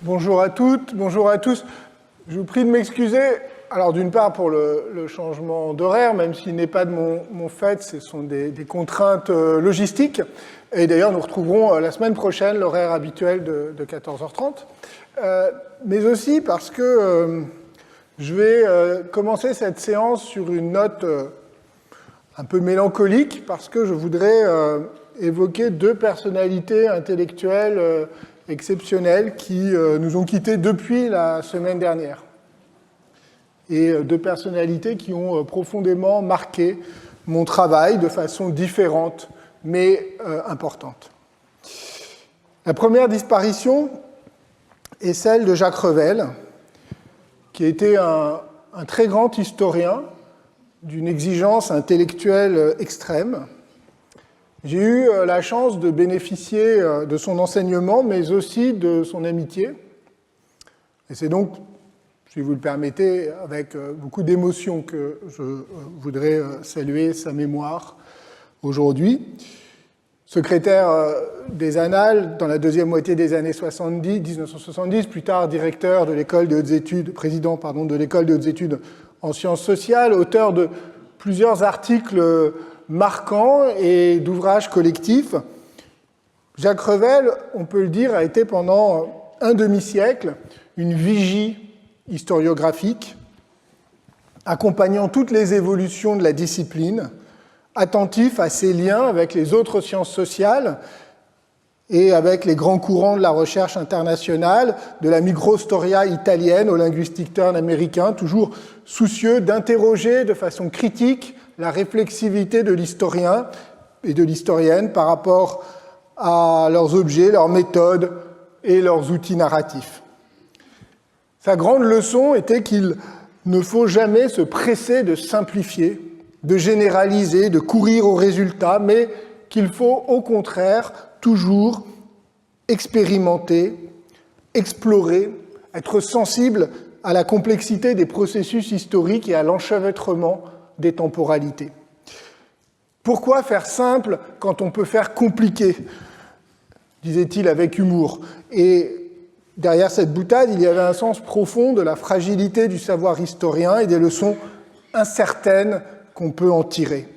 Bonjour à toutes, bonjour à tous. Je vous prie de m'excuser. Alors d'une part pour le changement d'horaire, même s'il n'est pas de mon fait, ce sont des contraintes logistiques. Et d'ailleurs, nous retrouverons la semaine prochaine l'horaire habituel de 14h30. Mais aussi parce que je vais commencer cette séance sur une note un peu mélancolique, parce que je voudrais évoquer deux personnalités intellectuelles exceptionnelles qui nous ont quittés depuis la semaine dernière. Et deux personnalités qui ont profondément marqué mon travail de façon différente, mais importante. La première disparition est celle de Jacques Revel, qui était un très grand historien d'une exigence intellectuelle extrême. J'ai eu la chance de bénéficier de son enseignement, mais aussi de son amitié. Et c'est donc, si vous le permettez, avec beaucoup d'émotion que je voudrais saluer sa mémoire aujourd'hui. Secrétaire des Annales dans la deuxième moitié des années 1970, plus tard directeur de l'école des hautes études, président de l'école des hautes études en sciences sociales, auteur de plusieurs articles marquants et d'ouvrages collectifs. Jacques Revel, on peut le dire, a été pendant un demi-siècle une vigie historiographique, accompagnant toutes les évolutions de la discipline, attentif à ses liens avec les autres sciences sociales et avec les grands courants de la recherche internationale, de la microstoria italienne au linguistic turn américain, toujours soucieux d'interroger de façon critique la réflexivité de l'historien et de l'historienne par rapport à leurs objets, leurs méthodes et leurs outils narratifs. Sa grande leçon était qu'il ne faut jamais se presser de simplifier, de généraliser, de courir au résultat, mais qu'il faut au contraire toujours expérimenter, explorer, être sensible à la complexité des processus historiques et à l'enchevêtrement des temporalités. Pourquoi faire simple quand on peut faire compliqué, disait-il avec humour. Et derrière cette boutade, il y avait un sens profond de la fragilité du savoir historien et des leçons incertaines qu'on peut en tirer.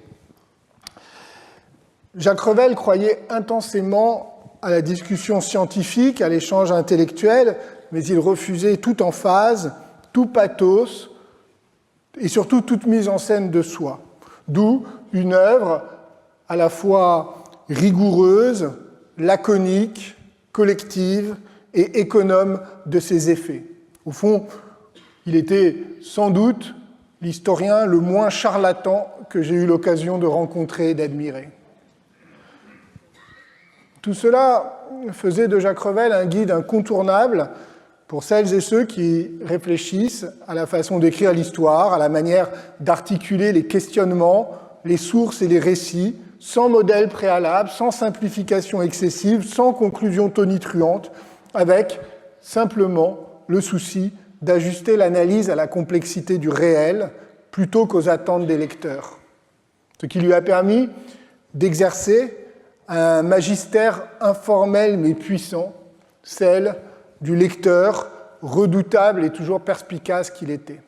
Jacques Revel croyait intensément à la discussion scientifique, à l'échange intellectuel, mais il refusait toute emphase, tout pathos, et surtout toute mise en scène de soi. D'où une œuvre à la fois rigoureuse, laconique, collective et économe de ses effets. Au fond, il était sans doute l'historien le moins charlatan que j'ai eu l'occasion de rencontrer et d'admirer. Tout cela faisait de Jacques Revel un guide incontournable pour celles et ceux qui réfléchissent à la façon d'écrire l'histoire, à la manière d'articuler les questionnements, les sources et les récits, sans modèle préalable, sans simplification excessive, sans conclusion tonitruante, avec simplement le souci d'ajuster l'analyse à la complexité du réel plutôt qu'aux attentes des lecteurs. Ce qui lui a permis d'exercer un magistère informel mais puissant, celle du lecteur redoutable et toujours perspicace qu'il était.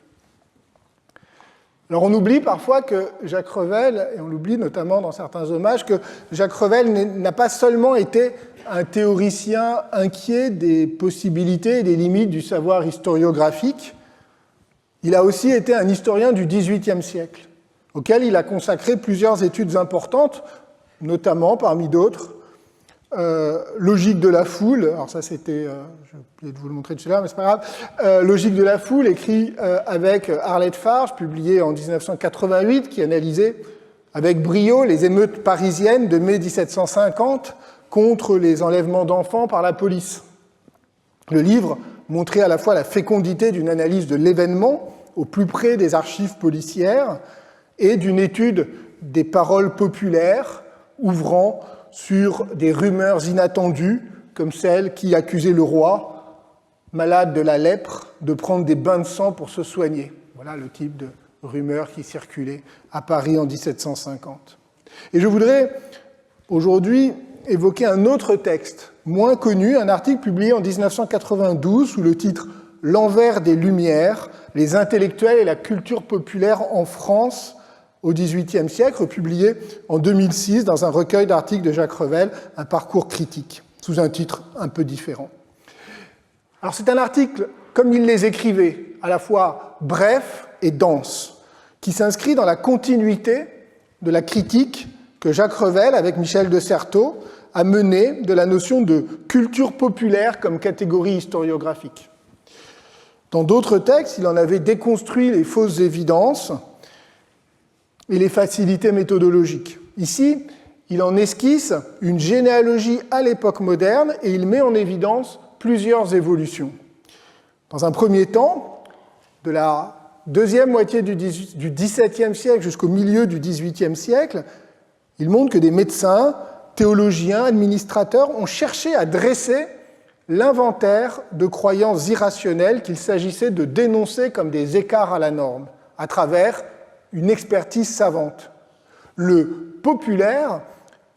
Alors on oublie parfois que Jacques Revel, et on l'oublie notamment dans certains hommages, que Jacques Revel n'a pas seulement été un théoricien inquiet des possibilités et des limites du savoir historiographique, il a aussi été un historien du XVIIIe siècle, auquel il a consacré plusieurs études importantes, notamment, parmi d'autres, Logique de la foule, alors ça c'était, je vais oublier de vous le montrer tout à l'heure, mais c'est pas grave, Logique de la foule, écrit avec Arlette Farge, publié en 1988, qui analysait avec brio les émeutes parisiennes de mai 1750 contre les enlèvements d'enfants par la police. Le livre montrait à la fois la fécondité d'une analyse de l'événement au plus près des archives policières et d'une étude des paroles populaires ouvrant sur des rumeurs inattendues, comme celle qui accusait le roi, malade de la lèpre, de prendre des bains de sang pour se soigner. Voilà le type de rumeurs qui circulaient à Paris en 1750. Et je voudrais aujourd'hui évoquer un autre texte moins connu, un article publié en 1992 sous le titre « L'envers des Lumières, les intellectuels et la culture populaire en France au XVIIIe siècle », publié en 2006 dans un recueil d'articles de Jacques Revel, « Un parcours critique », sous un titre un peu différent. Alors c'est un article, comme il les écrivait, à la fois bref et dense, qui s'inscrit dans la continuité de la critique que Jacques Revel, avec Michel de Certeau, a menée de la notion de culture populaire comme catégorie historiographique. Dans d'autres textes, il en avait déconstruit les fausses évidences et les facilités méthodologiques. Ici, il en esquisse une généalogie à l'époque moderne et il met en évidence plusieurs évolutions. Dans un premier temps, de la deuxième moitié du XVIIe siècle jusqu'au milieu du XVIIIe siècle, il montre que des médecins, théologiens, administrateurs ont cherché à dresser l'inventaire de croyances irrationnelles qu'il s'agissait de dénoncer comme des écarts à la norme, à travers une expertise savante. Le populaire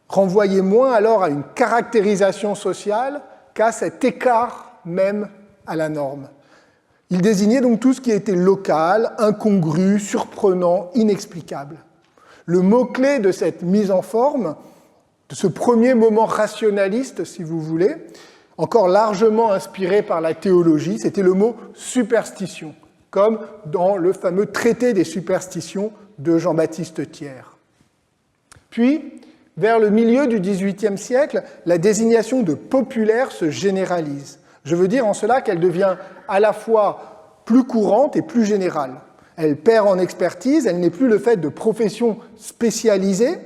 renvoyait moins alors à une caractérisation sociale qu'à cet écart même à la norme. Il désignait donc tout ce qui était local, incongru, surprenant, inexplicable. Le mot-clé de cette mise en forme, de ce premier moment rationaliste, si vous voulez, encore largement inspiré par la théologie, c'était le mot superstition, comme dans le fameux traité des superstitions de Jean-Baptiste Thiers. Puis, vers le milieu du XVIIIe siècle, la désignation de populaire se généralise. Je veux dire en cela qu'elle devient à la fois plus courante et plus générale. Elle perd en expertise, elle n'est plus le fait de professions spécialisées,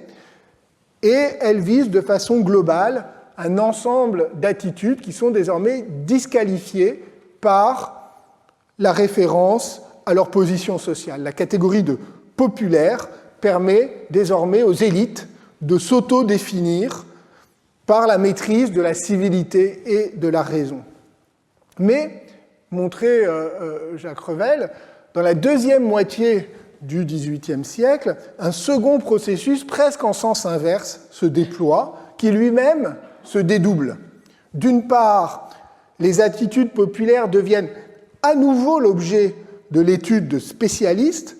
et elle vise de façon globale un ensemble d'attitudes qui sont désormais disqualifiées par la référence à leur position sociale. La catégorie de populaire permet désormais aux élites de s'auto-définir par la maîtrise de la civilité et de la raison. Mais, montrait Jacques Revel, dans la deuxième moitié du XVIIIe siècle, un second processus presque en sens inverse se déploie, qui lui-même se dédouble. D'une part, les attitudes populaires deviennent à nouveau l'objet de l'étude de spécialistes,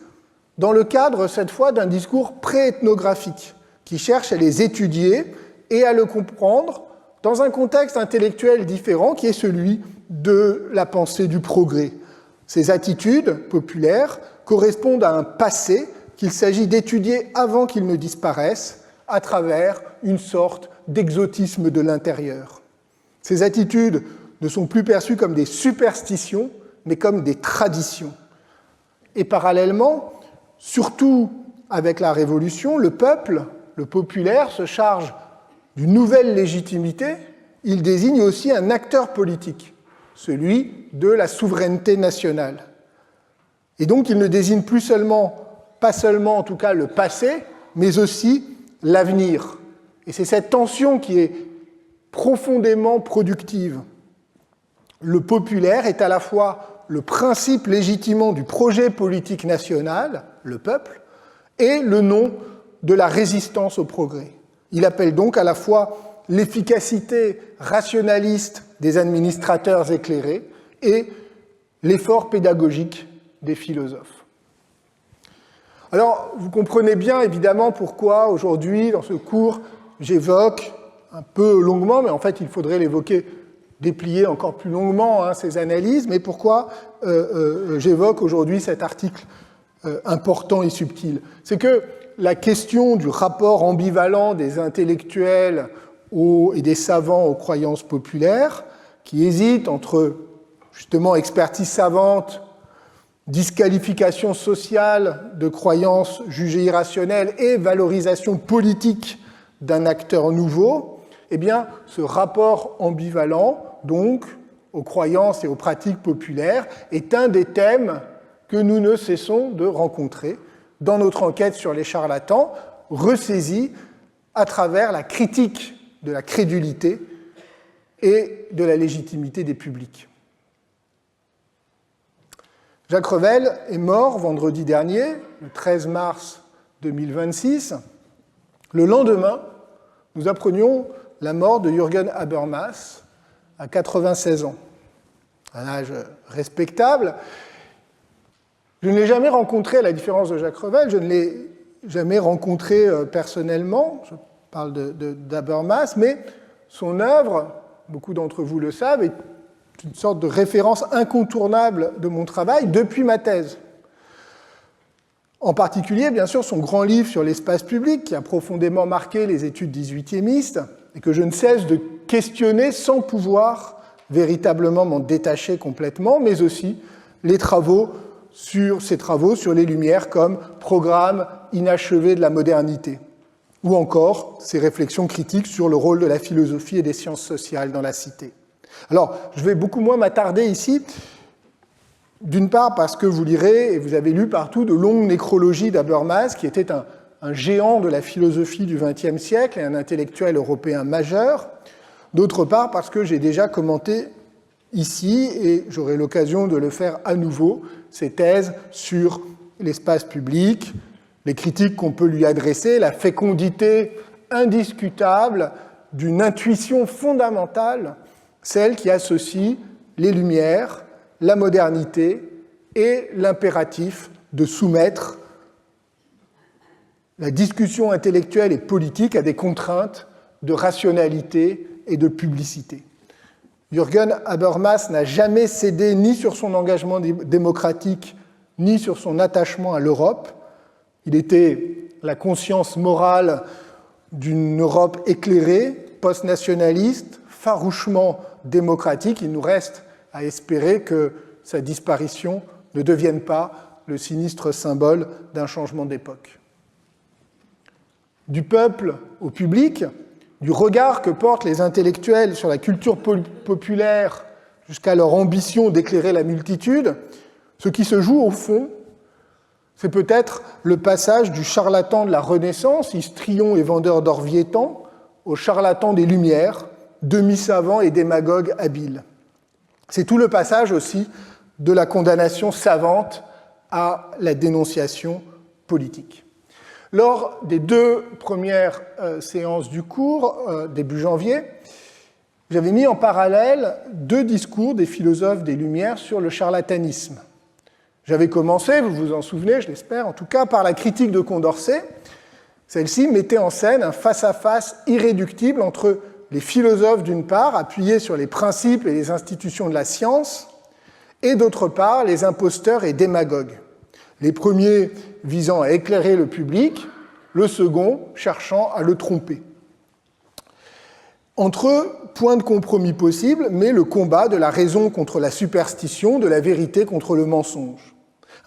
dans le cadre, cette fois, d'un discours pré-ethnographique, qui cherche à les étudier et à le comprendre dans un contexte intellectuel différent, qui est celui de la pensée du progrès. Ces attitudes populaires correspondent à un passé qu'il s'agit d'étudier avant qu'il ne disparaisse, à travers une sorte d'exotisme de l'intérieur. Ces attitudes ne sont plus perçues comme des superstitions, mais comme des traditions. Et parallèlement, surtout avec la Révolution, le peuple, le populaire, se charge d'une nouvelle légitimité. Il désigne aussi un acteur politique, celui de la souveraineté nationale. Et donc il ne désigne pas seulement en tout cas le passé, mais aussi l'avenir. Et c'est cette tension qui est profondément productive. Le populaire est à la fois le principe légitimant du projet politique national, le peuple, et le nom de la résistance au progrès. Il appelle donc à la fois l'efficacité rationaliste des administrateurs éclairés et l'effort pédagogique des philosophes. Alors, vous comprenez bien évidemment pourquoi aujourd'hui, dans ce cours, j'évoque un peu longuement, mais en fait il faudrait l'évoquer, déplier encore plus longuement ces analyses, mais pourquoi j'évoque aujourd'hui cet article important et subtil. C'est que la question du rapport ambivalent des intellectuels et des savants aux croyances populaires, qui hésitent entre justement expertise savante, disqualification sociale de croyances jugées irrationnelles et valorisation politique d'un acteur nouveau, eh bien, ce rapport ambivalent, donc, aux croyances et aux pratiques populaires, est un des thèmes que nous ne cessons de rencontrer dans notre enquête sur les charlatans, ressaisie à travers la critique de la crédulité et de la légitimité des publics. Jacques Revel est mort vendredi dernier, le 13 mars 2026. Le lendemain, nous apprenions la mort de Jürgen Habermas à 96 ans. Un âge respectable. Je ne l'ai jamais rencontré, à la différence de Jacques Revel, je ne l'ai jamais rencontré personnellement, je parle d'Habermas, mais son œuvre, beaucoup d'entre vous le savent, est une sorte de référence incontournable de mon travail depuis ma thèse. En particulier, bien sûr, son grand livre sur l'espace public, qui a profondément marqué les études 18e et que je ne cesse de questionner sans pouvoir véritablement m'en détacher complètement, mais aussi ses travaux sur les Lumières comme programme inachevé de la modernité, ou encore ses réflexions critiques sur le rôle de la philosophie et des sciences sociales dans la cité. Alors, je vais beaucoup moins m'attarder ici, d'une part parce que vous lirez, et vous avez lu partout, de longues nécrologies d'Habermas, qui était un géant de la philosophie du XXe siècle et un intellectuel européen majeur, d'autre part parce que j'ai déjà commenté ici, et j'aurai l'occasion de le faire à nouveau, ses thèses sur l'espace public, les critiques qu'on peut lui adresser, la fécondité indiscutable d'une intuition fondamentale, celle qui associe les Lumières, la modernité et l'impératif de soumettre la discussion intellectuelle et politique à des contraintes de rationalité et de publicité. Jürgen Habermas n'a jamais cédé ni sur son engagement démocratique, ni sur son attachement à l'Europe. Il était la conscience morale d'une Europe éclairée, post-nationaliste, farouchement démocratique. Il nous reste à espérer que sa disparition ne devienne pas le sinistre symbole d'un changement d'époque. Du peuple au public, du regard que portent les intellectuels sur la culture populaire jusqu'à leur ambition d'éclairer la multitude, ce qui se joue au fond, c'est peut-être le passage du charlatan de la Renaissance, histrion et vendeur d'Orvietan, au charlatan des Lumières, demi-savant et démagogue habile. C'est tout le passage aussi de la condamnation savante à la dénonciation politique. Lors des deux premières séances du cours, début janvier, j'avais mis en parallèle deux discours des philosophes des Lumières sur le charlatanisme. J'avais commencé, vous vous en souvenez, je l'espère, en tout cas par la critique de Condorcet. Celle-ci mettait en scène un face-à-face irréductible entre les philosophes d'une part, appuyés sur les principes et les institutions de la science, et d'autre part, les imposteurs et démagogues. Les premiers visant à éclairer le public, le second cherchant à le tromper. Entre eux, point de compromis possible, mais le combat de la raison contre la superstition, de la vérité contre le mensonge.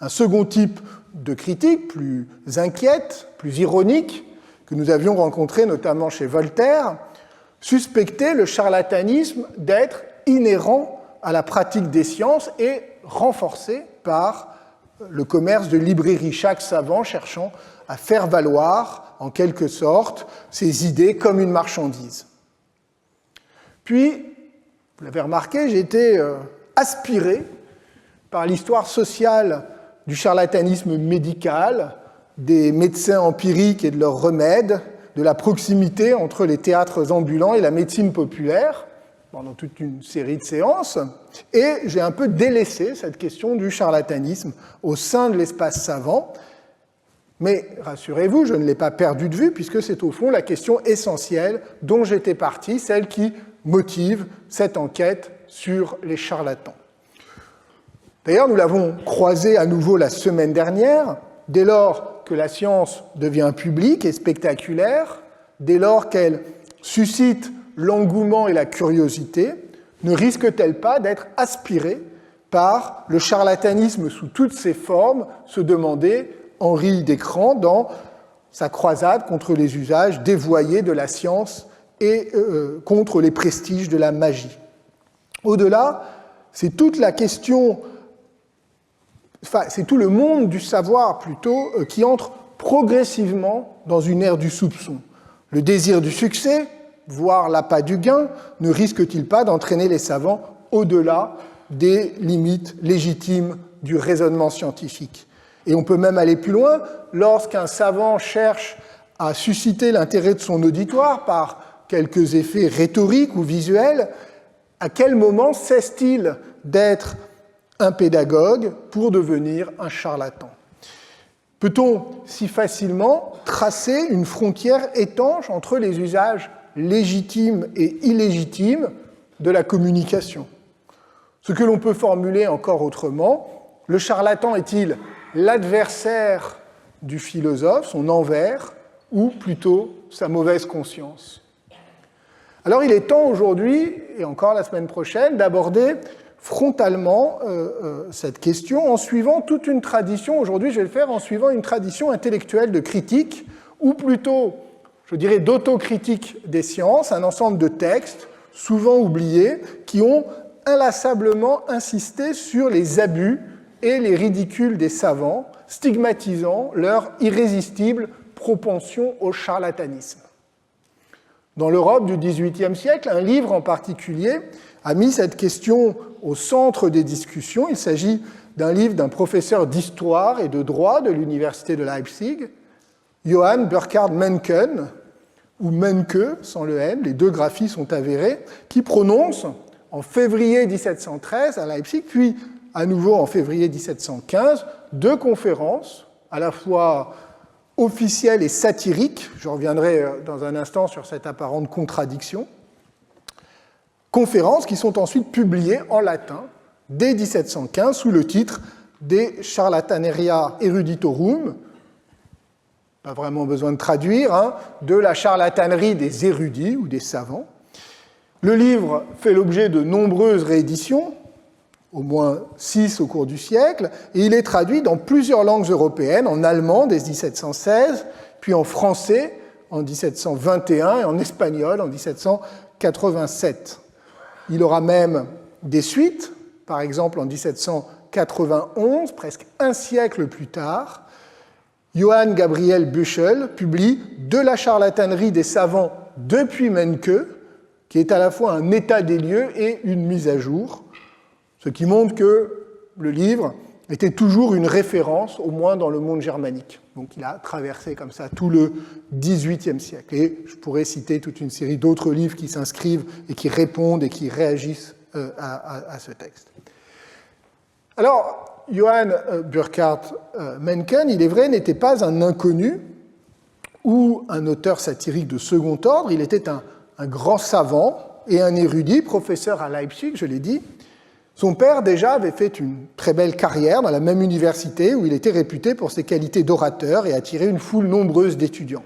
Un second type de critique, plus inquiète, plus ironique, que nous avions rencontré notamment chez Voltaire, suspectait le charlatanisme d'être inhérent à la pratique des sciences et renforcé par le commerce de librairie, chaque savant cherchant à faire valoir, en quelque sorte, ses idées comme une marchandise. Puis, vous l'avez remarqué, j'ai été aspiré par l'histoire sociale du charlatanisme médical, des médecins empiriques et de leurs remèdes, de la proximité entre les théâtres ambulants et la médecine populaire, pendant toute une série de séances, et j'ai un peu délaissé cette question du charlatanisme au sein de l'espace savant, mais rassurez-vous, je ne l'ai pas perdu de vue, puisque c'est au fond la question essentielle dont j'étais parti, celle qui motive cette enquête sur les charlatans. D'ailleurs, nous l'avons croisé à nouveau la semaine dernière, dès lors que la science devient publique et spectaculaire, dès lors qu'elle suscite l'engouement et la curiosité, ne risque-t-elle pas d'être aspirée par le charlatanisme sous toutes ses formes, se demandait Henri Descramps dans sa croisade contre les usages dévoyés de la science et contre les prestiges de la magie. Au-delà, c'est toute la question, c'est tout le monde du savoir plutôt qui entre progressivement dans une ère du soupçon. Le désir du succès, voire l'appât du gain, ne risque-t-il pas d'entraîner les savants au-delà des limites légitimes du raisonnement scientifique? Et on peut même aller plus loin, lorsqu'un savant cherche à susciter l'intérêt de son auditoire par quelques effets rhétoriques ou visuels, à quel moment cesse-t-il d'être un pédagogue pour devenir un charlatan? Peut-on si facilement tracer une frontière étanche entre les usages légitimes et illégitimes de la communication? Ce que l'on peut formuler encore autrement, le charlatan est-il l'adversaire du philosophe, son envers, ou plutôt sa mauvaise conscience? Alors il est temps aujourd'hui, et encore la semaine prochaine, d'aborder frontalement cette question en suivant toute une tradition. Aujourd'hui, je vais le faire en suivant une tradition intellectuelle de critique, ou plutôt, je dirais, d'autocritique des sciences, un ensemble de textes, souvent oubliés, qui ont inlassablement insisté sur les abus et les ridicules des savants, stigmatisant leur irrésistible propension au charlatanisme. Dans l'Europe du XVIIIe siècle, un livre en particulier a mis cette question au centre des discussions. Il s'agit d'un livre d'un professeur d'histoire et de droit de l'université de Leipzig, Johann Burkhard Mencken, ou Menke sans le N, les deux graphies sont avérées, qui prononce en février 1713 à Leipzig, puis à nouveau en février 1715, deux conférences, à la fois officielles et satiriques, je reviendrai dans un instant sur cette apparente contradiction, conférences qui sont ensuite publiées en latin dès 1715 sous le titre De Charlataneria Eruditorum, pas vraiment besoin de traduire, de la charlatanerie des érudits ou des savants. Le livre fait l'objet de nombreuses rééditions, au moins 6 au cours du siècle, et il est traduit dans plusieurs langues européennes, en allemand dès 1716, puis en français en 1721 et en espagnol en 1787. Il aura même des suites, par exemple en 1791, presque un siècle plus tard, Johann Gabriel Büchel publie De la charlatanerie des savants depuis Menke, qui est à la fois un état des lieux et une mise à jour, ce qui montre que le livre était toujours une référence, au moins dans le monde germanique. Donc il a traversé comme ça tout le XVIIIe siècle. Et je pourrais citer toute une série d'autres livres qui s'inscrivent et qui répondent et qui réagissent à ce texte. Alors, Johann Burkhard Mencken, il est vrai, n'était pas un inconnu ou un auteur satirique de second ordre, il était un grand savant et un érudit, professeur à Leipzig, je l'ai dit. Son père, déjà, avait fait une très belle carrière dans la même université où il était réputé pour ses qualités d'orateur et attirait une foule nombreuse d'étudiants.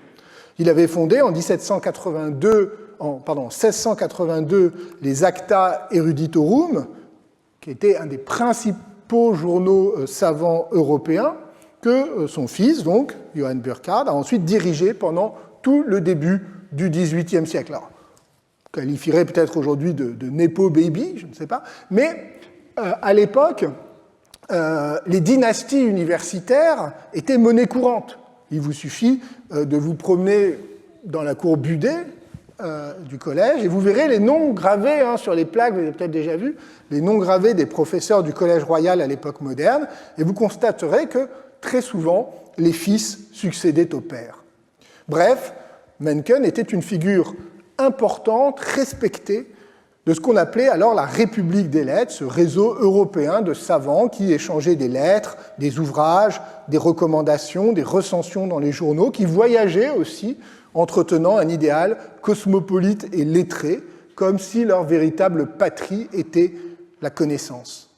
Il avait fondé en 1682 les Acta Eruditorum, qui était un des principaux journaux savants européens, que son fils, donc, Johann Burkhard, a ensuite dirigé pendant tout le début du XVIIIe siècle. Alors, on qualifierait peut-être aujourd'hui de Nepo Baby, je ne sais pas, mais à l'époque, les dynasties universitaires étaient monnaie courante. Il vous suffit de vous promener dans la cour Budet du collège et vous verrez les noms gravés sur les plaques, vous avez peut-être déjà vu, les noms gravés des professeurs du collège royal à l'époque moderne, et vous constaterez que très souvent, les fils succédaient au père. Bref, Mencken était une figure importante, respectée, de ce qu'on appelait alors la République des lettres, ce réseau européen de savants qui échangeaient des lettres, des ouvrages, des recommandations, des recensions dans les journaux, qui voyageaient aussi, entretenant un idéal cosmopolite et lettré, comme si leur véritable patrie était la connaissance.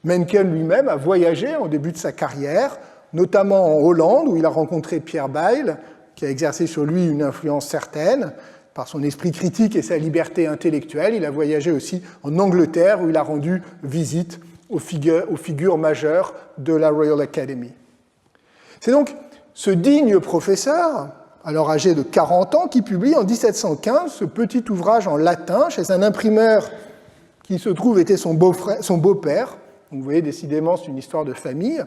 Mencken lui-même a voyagé en début de sa carrière, notamment en Hollande, où il a rencontré Pierre Bayle, qui a exercé sur lui une influence certaine, par son esprit critique et sa liberté intellectuelle. Il a voyagé aussi en Angleterre, où il a rendu visite aux figures majeures de la Royal Academy. C'est donc ce digne professeur, alors âgé de 40 ans, qui publie en 1715 ce petit ouvrage en latin chez un imprimeur qui se trouve était son beau-père. Vous voyez, décidément, c'est une histoire de famille.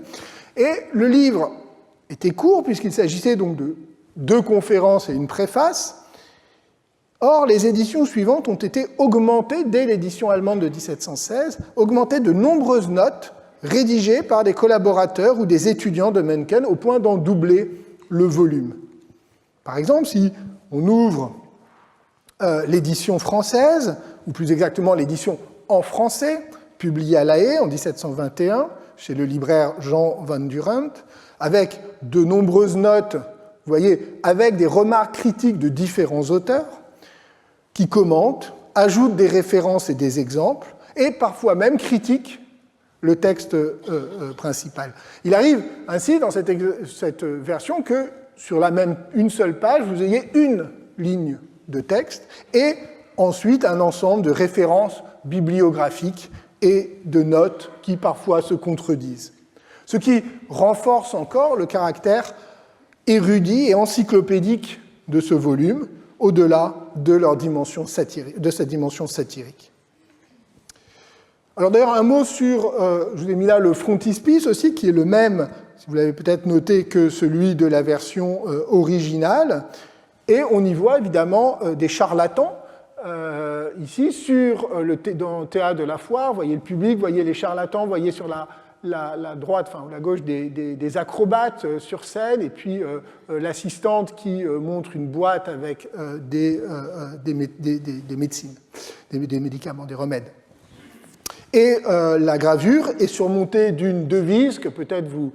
Et le livre était court, puisqu'il s'agissait donc de 2 conférences et une préface. Or, les éditions suivantes ont été augmentées dès l'édition allemande de 1716, augmentées de nombreuses notes rédigées par des collaborateurs ou des étudiants de Mencken au point d'en doubler le volume. Par exemple, si on ouvre l'édition française, ou plus exactement l'édition en français, publiée à La Haye en 1721, chez le libraire Jean Van Durent, avec de nombreuses notes, vous voyez, avec des remarques critiques de différents auteurs, qui commentent, ajoutent des références et des exemples, et parfois même critiquent le texte principal. Il arrive ainsi dans cette version que sur la même une seule page, vous ayez une ligne de texte et ensuite un ensemble de références bibliographiques et de notes qui parfois se contredisent. Ce qui renforce encore le caractère érudit et encyclopédique de ce volume, au-delà de sa dimension satirique. Alors d'ailleurs, un mot sur, je vous ai mis là le frontispice aussi, qui est le même, si vous l'avez peut-être noté, que celui de la version originale, et on y voit évidemment des charlatans. Ici, dans le théâtre de la foire, vous voyez le public, vous voyez les charlatans, vous voyez sur la droite, enfin la gauche, des acrobates sur scène, et puis l'assistante qui montre une boîte avec des médecines, des médicaments, des remèdes. Et la gravure est surmontée d'une devise que peut-être vous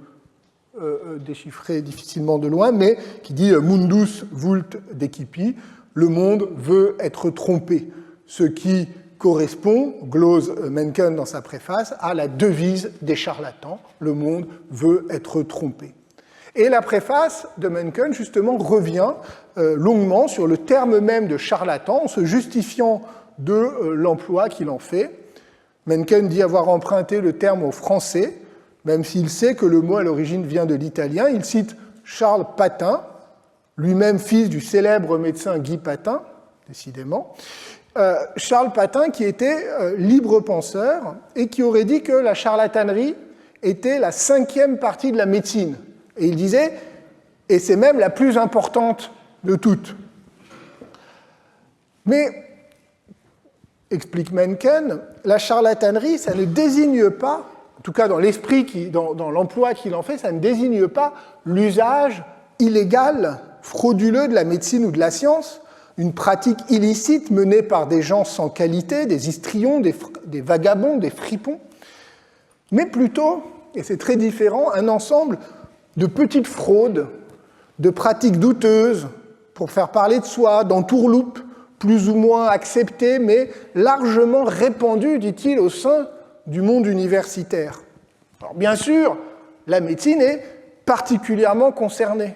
déchiffrez difficilement de loin, mais qui dit « Mundus vult decipi », le monde veut être trompé, ce qui correspond, glose Mencken dans sa préface, à la devise des charlatans, le monde veut être trompé. Et la préface de Mencken, justement, revient longuement sur le terme même de charlatan, en se justifiant de l'emploi qu'il en fait. Mencken dit avoir emprunté le terme au français, même s'il sait que le mot à l'origine vient de l'italien. Il cite Charles Patin, lui-même fils du célèbre médecin Guy Patin, décidément. Charles Patin qui était libre penseur et qui aurait dit que la charlatanerie était la 5e partie de la médecine. Et il disait, et c'est même la plus importante de toutes. Mais, explique Mencken, la charlatanerie, ça ne désigne pas, en tout cas dans l'esprit, dans l'emploi qu'il en fait, ça ne désigne pas l'usage illégal, frauduleux de la médecine ou de la science, une pratique illicite menée par des gens sans qualité, des histrions, des vagabonds, des fripons, mais plutôt, et c'est très différent, un ensemble de petites fraudes, de pratiques douteuses pour faire parler de soi, d'entourloupes, plus ou moins acceptées, mais largement répandues, dit-il, au sein du monde universitaire. Alors bien sûr, la médecine est particulièrement concernée.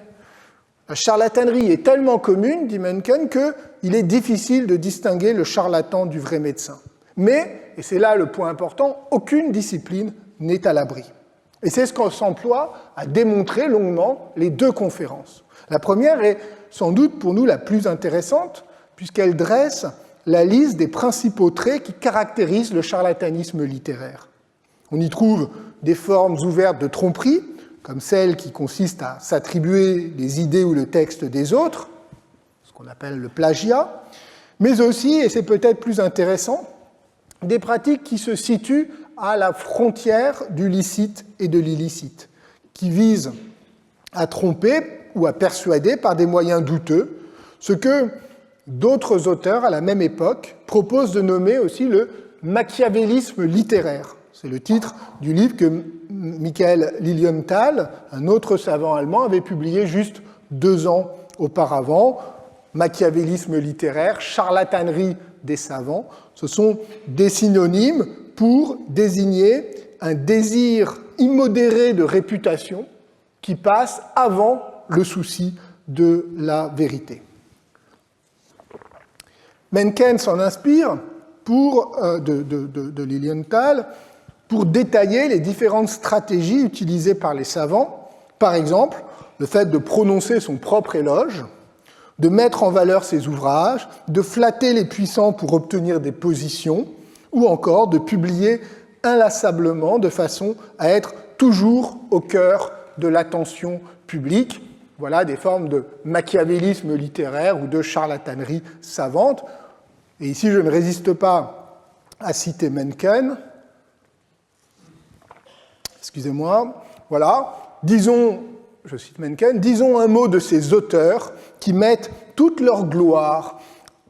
La charlatanerie est tellement commune, dit Mencken, qu'il est difficile de distinguer le charlatan du vrai médecin. Mais, et c'est là le point important, aucune discipline n'est à l'abri. Et c'est ce qu'on s'emploie à démontrer longuement les deux conférences. La première est sans doute pour nous la plus intéressante, puisqu'elle dresse la liste des principaux traits qui caractérisent le charlatanisme littéraire. On y trouve des formes ouvertes de tromperie, comme celle qui consiste à s'attribuer les idées ou le texte des autres, ce qu'on appelle le plagiat, mais aussi, et c'est peut-être plus intéressant, des pratiques qui se situent à la frontière du licite et de l'illicite, qui visent à tromper ou à persuader par des moyens douteux, ce que d'autres auteurs à la même époque proposent de nommer aussi le machiavélisme littéraire. C'est le titre du livre que Michael Lilienthal, un autre savant allemand, avait publié juste 2 ans auparavant. Machiavélisme littéraire, charlatanerie des savants, ce sont des synonymes pour désigner un désir immodéré de réputation qui passe avant le souci de la vérité. Mencken s'en inspire de Lilienthal pour détailler les différentes stratégies utilisées par les savants, par exemple le fait de prononcer son propre éloge, de mettre en valeur ses ouvrages, de flatter les puissants pour obtenir des positions, ou encore de publier inlassablement de façon à être toujours au cœur de l'attention publique. Voilà des formes de machiavélisme littéraire ou de charlatanerie savante. Et ici, je ne résiste pas à citer Mencken. Excusez-moi. Voilà. Disons, je cite Mencken, disons un mot de ces auteurs qui mettent toute leur gloire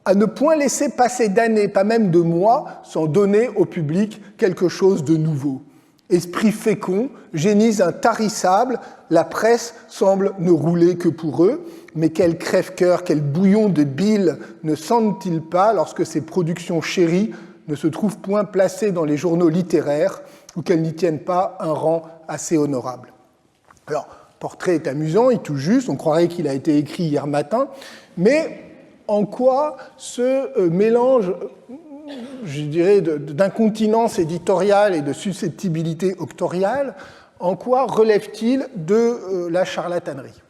à ne point laisser passer d'années, pas même de mois, sans donner au public quelque chose de nouveau. Esprit fécond, génies intarissables, la presse semble ne rouler que pour eux, mais quel crève-cœur, quel bouillon de bile ne sentent-ils pas lorsque ces productions chéries ne se trouvent point placées dans les journaux littéraires ou qu'elles n'y tiennent pas un rang assez honorable. Alors, le portrait est amusant, il touche juste, on croirait qu'il a été écrit hier matin, mais en quoi ce mélange, je dirais, d'incontinence éditoriale et de susceptibilité octoriale, en quoi relève-t-il de la charlatanerie ?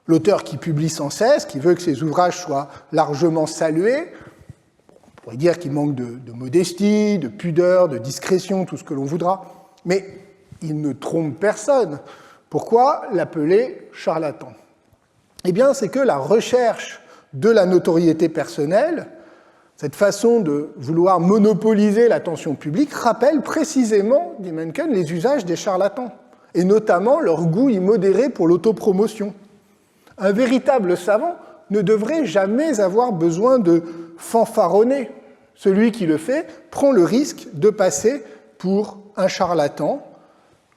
L'auteur qui publie sans cesse, qui veut que ses ouvrages soient largement salués, on pourrait dire qu'il manque de modestie, de pudeur, de discrétion, tout ce que l'on voudra, mais il ne trompe personne. Pourquoi l'appeler charlatan ? Eh bien, c'est que la recherche de la notoriété personnelle, cette façon de vouloir monopoliser l'attention publique, rappelle précisément, dit Mencken, les usages des charlatans, et notamment leur goût immodéré pour l'autopromotion. Un véritable savant ne devrait jamais avoir besoin de fanfaronner. Celui qui le fait prend le risque de passer pour un charlatan.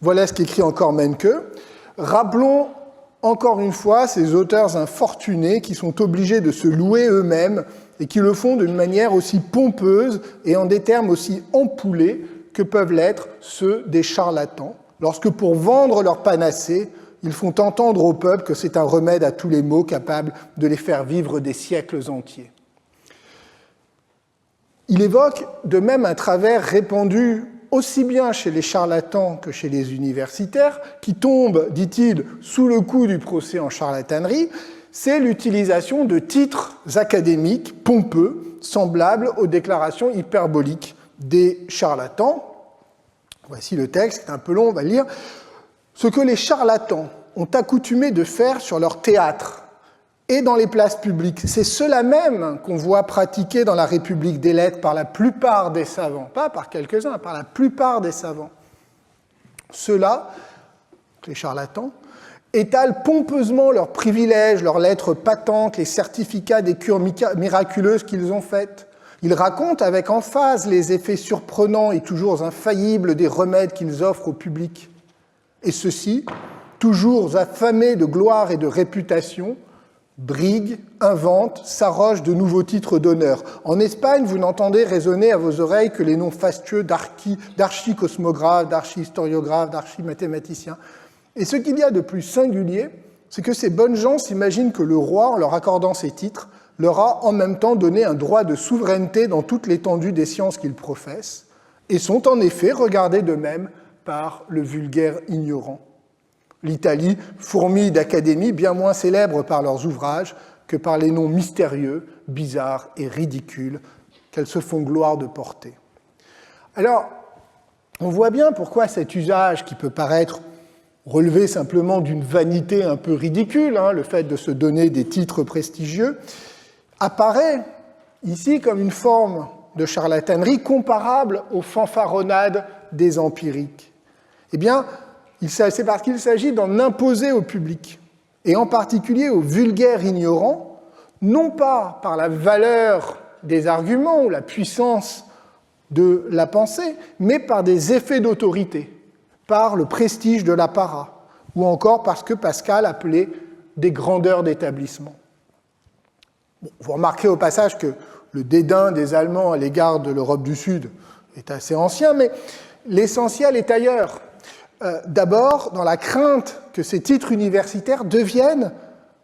Voilà ce qu'écrit encore Mencken. Rappelons encore une fois ces auteurs infortunés qui sont obligés de se louer eux-mêmes et qui le font d'une manière aussi pompeuse et en des termes aussi ampoulés que peuvent l'être ceux des charlatans, lorsque pour vendre leur panacée, ils font entendre au peuple que c'est un remède à tous les maux capable de les faire vivre des siècles entiers. Il évoque de même un travers répandu aussi bien chez les charlatans que chez les universitaires, qui tombent, dit-il, sous le coup du procès en charlatanerie, c'est l'utilisation de titres académiques pompeux, semblables aux déclarations hyperboliques des charlatans. Voici le texte, c'est un peu long, on va le lire. Ce que les charlatans ont accoutumé de faire sur leur théâtre et dans les places publiques, c'est cela même qu'on voit pratiquer dans la République des lettres par la plupart des savants, pas par quelques-uns, par la plupart des savants. Ceux-là, les charlatans, étalent pompeusement leurs privilèges, leurs lettres patentes, les certificats des cures miraculeuses qu'ils ont faites. Ils racontent avec emphase les effets surprenants et toujours infaillibles des remèdes qu'ils offrent au public. Et ceux-ci, toujours affamés de gloire et de réputation, briguent, inventent, s'arrogent de nouveaux titres d'honneur. En Espagne, vous n'entendez résonner à vos oreilles que les noms fastueux d'archi-cosmographes, d'archi-historiographes, d'archi-mathématiciens. Et ce qu'il y a de plus singulier, c'est que ces bonnes gens s'imaginent que le roi, en leur accordant ces titres, leur a en même temps donné un droit de souveraineté dans toute l'étendue des sciences qu'ils professent, et sont en effet regardés de même par le vulgaire ignorant. L'Italie fourmille d'académies bien moins célèbres par leurs ouvrages que par les noms mystérieux, bizarres et ridicules qu'elles se font gloire de porter. Alors, on voit bien pourquoi cet usage qui peut paraître relever simplement d'une vanité un peu ridicule, le fait de se donner des titres prestigieux, apparaît ici comme une forme de charlatanerie comparable aux fanfaronnades des empiriques. Eh bien, c'est parce qu'il s'agit d'en imposer au public, et en particulier aux vulgaires ignorants, non pas par la valeur des arguments ou la puissance de la pensée, mais par des effets d'autorité, par le prestige de l'apparat, ou encore parce que Pascal appelait des grandeurs d'établissement. Bon, vous remarquerez au passage que le dédain des Allemands à l'égard de l'Europe du Sud est assez ancien, mais l'essentiel est ailleurs. D'abord, dans la crainte que ces titres universitaires deviennent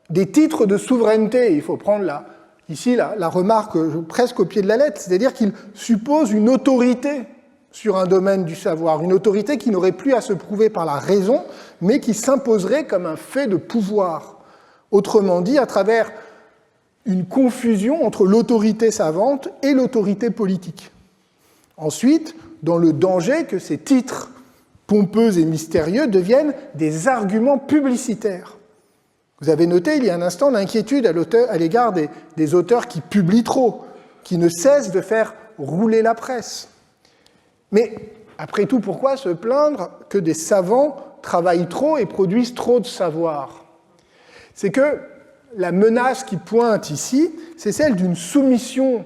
des titres de souveraineté. Il faut prendre ici la remarque presque au pied de la lettre, c'est-à-dire qu'ils supposent une autorité sur un domaine du savoir, une autorité qui n'aurait plus à se prouver par la raison, mais qui s'imposerait comme un fait de pouvoir. Autrement dit, à travers une confusion entre l'autorité savante et l'autorité politique. Ensuite, dans le danger que ces titres pompeux et mystérieux deviennent des arguments publicitaires. Vous avez noté il y a un instant l'inquiétude à l'égard des auteurs qui publient trop, qui ne cessent de faire rouler la presse. Mais après tout, pourquoi se plaindre que des savants travaillent trop et produisent trop de savoir ? C'est que la menace qui pointe ici, c'est celle d'une soumission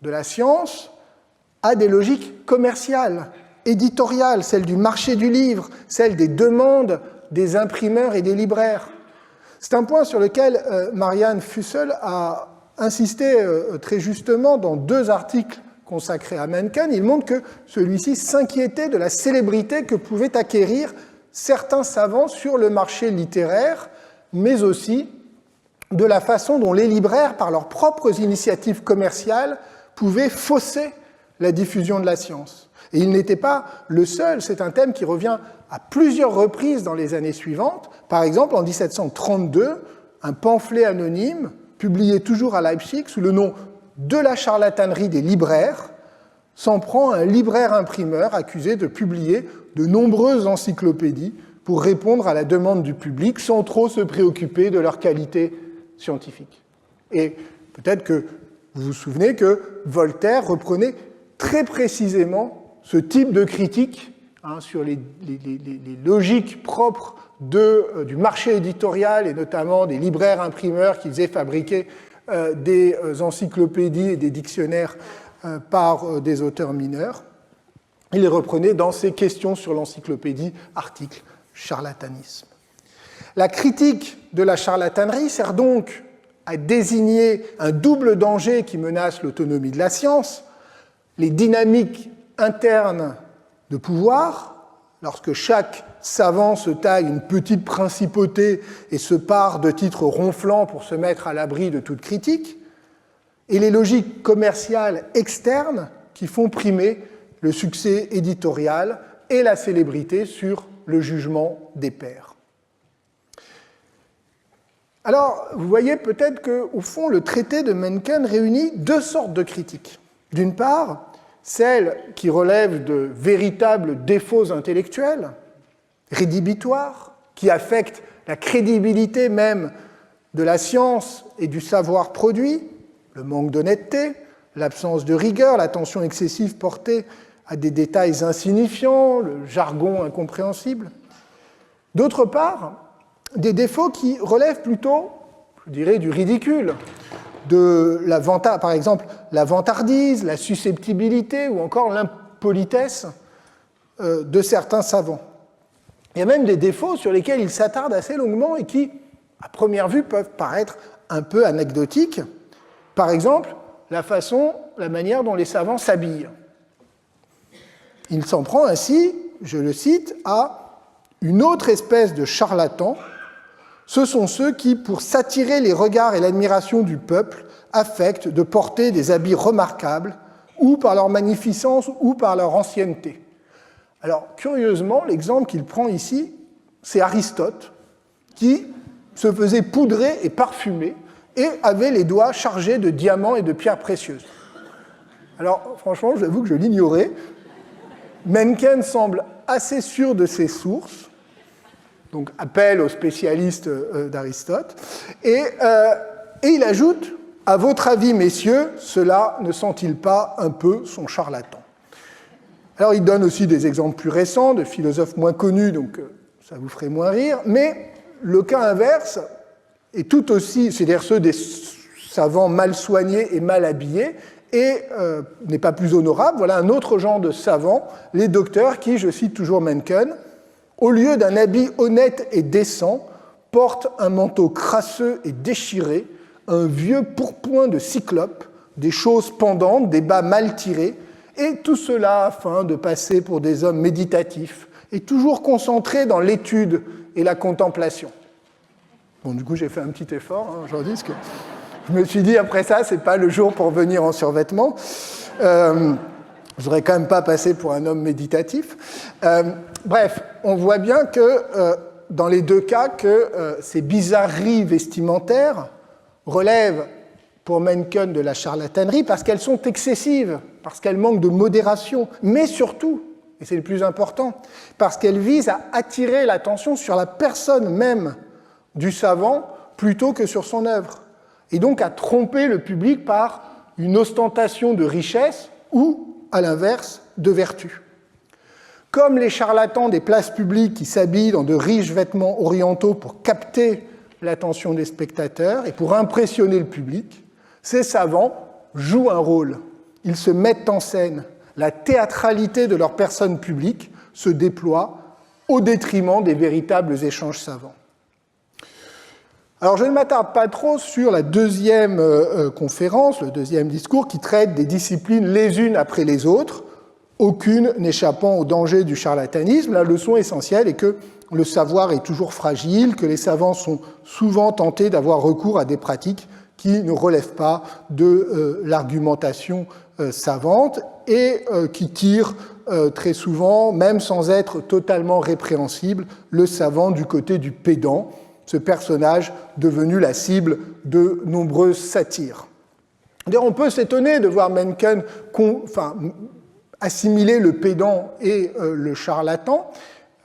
de la science à des logiques commerciales, éditoriales, celle du marché du livre, celle des demandes des imprimeurs et des libraires. C'est un point sur lequel Marianne Fussell a insisté très justement dans 2 articles consacrés à Mencken. Il montre que celui-ci s'inquiétait de la célébrité que pouvaient acquérir certains savants sur le marché littéraire, mais aussi de la façon dont les libraires, par leurs propres initiatives commerciales, pouvaient fausser la diffusion de la science. Et il n'était pas le seul, c'est un thème qui revient à plusieurs reprises dans les années suivantes. Par exemple, en 1732, un pamphlet anonyme, publié toujours à Leipzig sous le nom de la charlatanerie des libraires, s'en prend à un libraire-imprimeur accusé de publier de nombreuses encyclopédies pour répondre à la demande du public sans trop se préoccuper de leur qualité scientifique. Et peut-être que vous vous souvenez que Voltaire reprenait très précisément ce type de critique sur les logiques propres du marché éditorial et notamment des libraires-imprimeurs qui faisaient fabriquer des encyclopédies et des dictionnaires par des auteurs mineurs. Il les reprenait dans ses questions sur l'encyclopédie, article charlatanisme. La critique de la charlatanerie sert donc à désigner un double danger qui menace l'autonomie de la science, les dynamiques internes de pouvoir, lorsque chaque savant se taille une petite principauté et se pare de titres ronflants pour se mettre à l'abri de toute critique, et les logiques commerciales externes qui font primer le succès éditorial et la célébrité sur le jugement des pairs. Alors, vous voyez peut-être qu'au fond, le traité de Mencken réunit 2 sortes de critiques. D'une part, celles qui relèvent de véritables défauts intellectuels, rédhibitoires, qui affectent la crédibilité même de la science et du savoir produit, le manque d'honnêteté, l'absence de rigueur, l'attention excessive portée à des détails insignifiants, le jargon incompréhensible. D'autre part, des défauts qui relèvent plutôt, je dirais, du ridicule, par exemple la vantardise, la susceptibilité ou encore l'impolitesse de certains savants. Il y a même des défauts sur lesquels ils s'attardent assez longuement et qui, à première vue, peuvent paraître un peu anecdotiques. Par exemple, la manière dont les savants s'habillent. Il s'en prend ainsi, je le cite, à une autre espèce de charlatans. Ce sont ceux qui, pour s'attirer les regards et l'admiration du peuple, affectent de porter des habits remarquables, ou par leur magnificence, ou par leur ancienneté. Alors, curieusement, l'exemple qu'il prend ici, c'est Aristote, qui se faisait poudrer et parfumer, et avait les doigts chargés de diamants et de pierres précieuses. Alors, franchement, j'avoue que je l'ignorais. Mencken semble assez sûr de ses sources, donc appel aux spécialistes d'Aristote, et il ajoute « À votre avis, messieurs, cela ne sent-il pas un peu son charlatan ?» Alors il donne aussi des exemples plus récents, de philosophes moins connus, donc ça vous ferait moins rire, mais le cas inverse est tout aussi, c'est-à-dire ceux des savants mal soignés et mal habillés, et n'est pas plus honorable. Voilà un autre genre de savants, les docteurs qui, je cite toujours Mencken, au lieu d'un habit honnête et décent, portent un manteau crasseux et déchiré, un vieux pourpoint de cyclope, des choses pendantes, des bas mal tirés, et tout cela afin de passer pour des hommes méditatifs et toujours concentrés dans l'étude et la contemplation. Bon, du coup, j'ai fait un petit effort aujourd'hui, parce que je me suis dit, après ça, c'est pas le jour pour venir en survêtement. Je voudrais quand même pas passer pour un homme méditatif. Bref, on voit bien que dans les 2 cas, que ces bizarreries vestimentaires relèvent pour Mencken de la charlatanerie parce qu'elles sont excessives, parce qu'elles manquent de modération, mais surtout, et c'est le plus important, parce qu'elles visent à attirer l'attention sur la personne même du savant plutôt que sur son œuvre, et donc à tromper le public par une ostentation de richesse ou, à l'inverse, de vertu. Comme les charlatans des places publiques qui s'habillent dans de riches vêtements orientaux pour capter l'attention des spectateurs et pour impressionner le public, ces savants jouent un rôle. Ils se mettent en scène. La théâtralité de leur personne publique se déploie au détriment des véritables échanges savants. Alors je ne m'attarde pas trop sur la deuxième conférence, le deuxième discours, qui traite des disciplines les unes après les autres, aucune n'échappant au danger du charlatanisme. La leçon essentielle est que le savoir est toujours fragile, que les savants sont souvent tentés d'avoir recours à des pratiques qui ne relèvent pas de l'argumentation savante et qui tirent très souvent, même sans être totalement répréhensible, le savant du côté du pédant, ce personnage devenu la cible de nombreuses satires. D'ailleurs, on peut s'étonner de voir Mencken assimiler le pédant et le charlatan,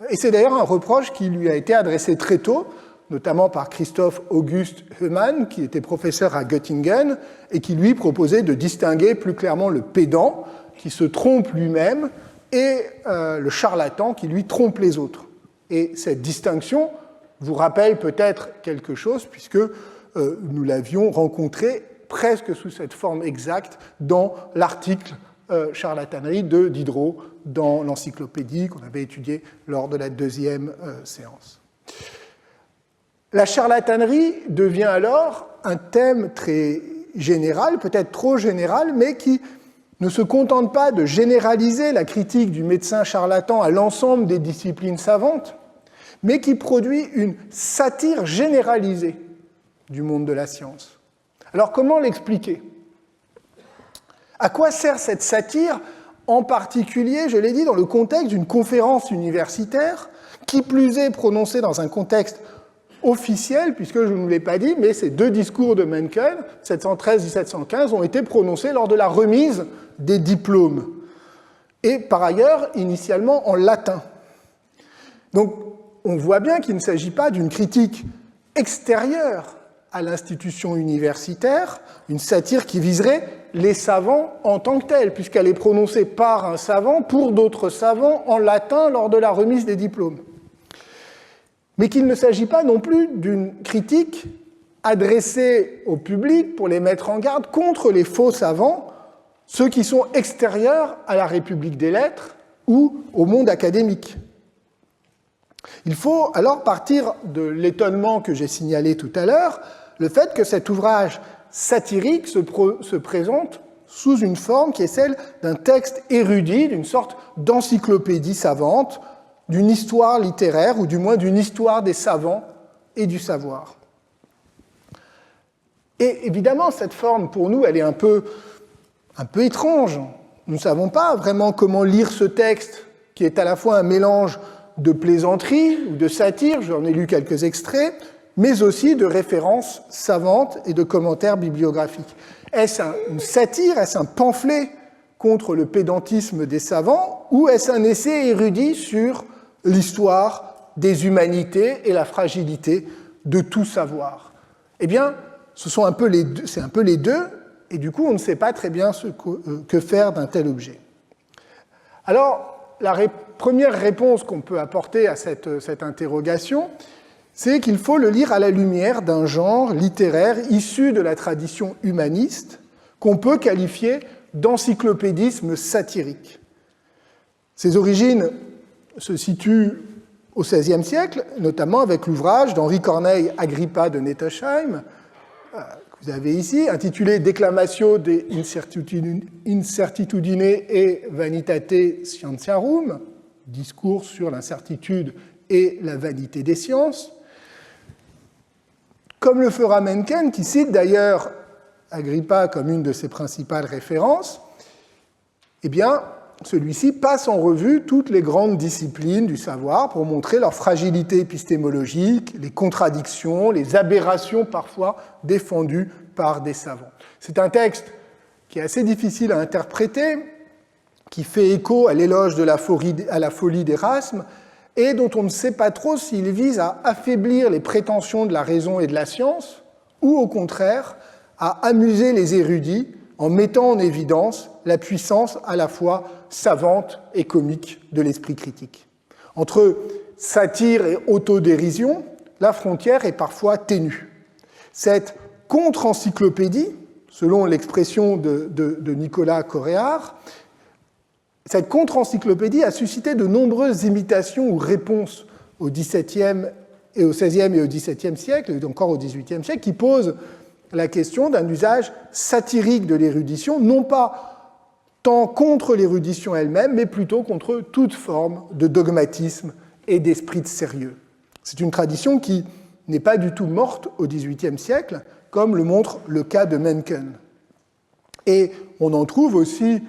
et c'est d'ailleurs un reproche qui lui a été adressé très tôt, notamment par Christoph August Heumann, qui était professeur à Göttingen, et qui lui proposait de distinguer plus clairement le pédant, qui se trompe lui-même, et le charlatan, qui lui trompe les autres. Et cette distinction vous rappelle peut-être quelque chose, puisque nous l'avions rencontré presque sous cette forme exacte dans l'article charlatanerie de Diderot dans l'encyclopédie qu'on avait étudiée lors de la deuxième séance. La charlatanerie devient alors un thème très général, peut-être trop général, mais qui ne se contente pas de généraliser la critique du médecin charlatan à l'ensemble des disciplines savantes, mais qui produit une satire généralisée du monde de la science. Alors comment l'expliquer ? À quoi sert cette satire, en particulier, je l'ai dit, dans le contexte d'une conférence universitaire, qui plus est prononcée dans un contexte officiel, puisque je ne vous l'ai pas dit, mais ces deux discours de Mencken, 713-1715, ont été prononcés lors de la remise des diplômes, et par ailleurs, initialement en latin. Donc, on voit bien qu'il ne s'agit pas d'une critique extérieure à l'institution universitaire, une satire qui viserait les savants en tant que tels, puisqu'elle est prononcée par un savant pour d'autres savants en latin lors de la remise des diplômes. Mais qu'il ne s'agit pas non plus d'une critique adressée au public pour les mettre en garde contre les faux savants, ceux qui sont extérieurs à la République des lettres ou au monde académique. Il faut alors partir de l'étonnement que j'ai signalé tout à l'heure, le fait que cet ouvrage satirique se présente sous une forme qui est celle d'un texte érudit, d'une sorte d'encyclopédie savante, d'une histoire littéraire, ou du moins d'une histoire des savants et du savoir. Et évidemment, cette forme, pour nous, elle est un peu étrange. Nous ne savons pas vraiment comment lire ce texte, qui est à la fois un mélange de plaisanterie ou de satire, j'en ai lu quelques extraits, mais aussi de références savantes et de commentaires bibliographiques. Est-ce une satire, est-ce un pamphlet contre le pédantisme des savants, ou est-ce un essai érudit sur l'histoire des humanités et la fragilité de tout savoir ? Eh bien, c'est un peu les deux, et du coup, on ne sait pas très bien que faire d'un tel objet. Alors, la première réponse qu'on peut apporter à cette interrogation, c'est qu'il faut le lire à la lumière d'un genre littéraire issu de la tradition humaniste qu'on peut qualifier d'encyclopédisme satirique. Ses origines se situent au XVIe siècle, notamment avec l'ouvrage d'Henri Corneille Agrippa de Nettesheim, que vous avez ici, intitulé Declamatio de Incertitudine et Vanitate Scientiarum, discours sur l'incertitude et la vanité des sciences. Comme le fera Mencken, qui cite d'ailleurs Agrippa comme une de ses principales références, eh bien, celui-ci passe en revue toutes les grandes disciplines du savoir pour montrer leur fragilité épistémologique, les contradictions, les aberrations parfois défendues par des savants. C'est un texte qui est assez difficile à interpréter, qui fait écho à l'éloge de la folie d'Erasme, et dont on ne sait pas trop s'il vise à affaiblir les prétentions de la raison et de la science, ou au contraire à amuser les érudits en mettant en évidence la puissance à la fois savante et comique de l'esprit critique. Entre satire et autodérision, la frontière est parfois ténue. Cette contre-encyclopédie, selon l'expression de Nicolas Coréard, cette contre-encyclopédie a suscité de nombreuses imitations ou réponses au XVIIe et au XVIe et au XVIIe siècle, et encore au XVIIIe siècle, qui posent la question d'un usage satirique de l'érudition, non pas tant contre l'érudition elle-même, mais plutôt contre toute forme de dogmatisme et d'esprit de sérieux. C'est une tradition qui n'est pas du tout morte au XVIIIe siècle, comme le montre le cas de Mencken. Et on en trouve aussi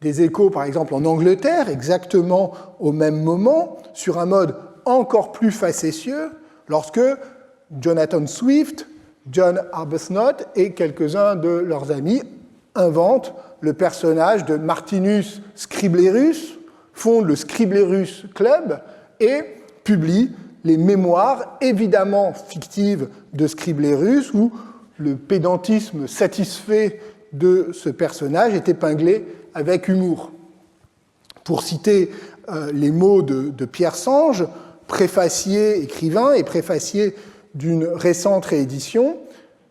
des échos, par exemple, en Angleterre, exactement au même moment, sur un mode encore plus facétieux, lorsque Jonathan Swift, John Arbuthnot et quelques-uns de leurs amis inventent le personnage de Martinus Scriblerus, fondent le Scriblerus Club et publient les mémoires évidemment fictives de Scriblerus, où le pédantisme satisfait de ce personnage est épinglé avec humour. Pour citer les mots de Pierre Sange, préfacier écrivain et préfacier d'une récente réédition,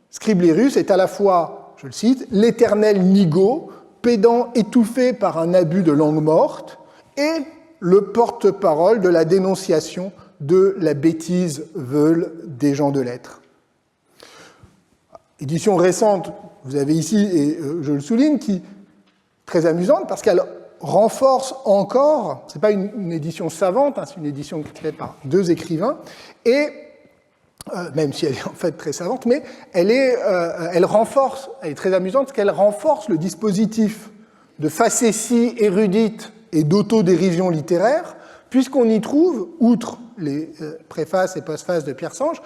Scriblerus est à la fois, je le cite, l'éternel nigaud, pédant étouffé par un abus de langue morte, et le porte-parole de la dénonciation de la bêtise veule des gens de lettres. Édition récente, vous avez ici, et je le souligne, qui est très amusante parce qu'elle renforce encore, ce n'est pas une édition savante, hein, c'est une édition faite par deux écrivains, et même si elle est en fait très savante, mais elle renforce, elle est très amusante parce qu'elle renforce le dispositif de facétie érudite et d'autodérision littéraire, puisqu'on y trouve, outre les préfaces et postfaces de Pierre Sange,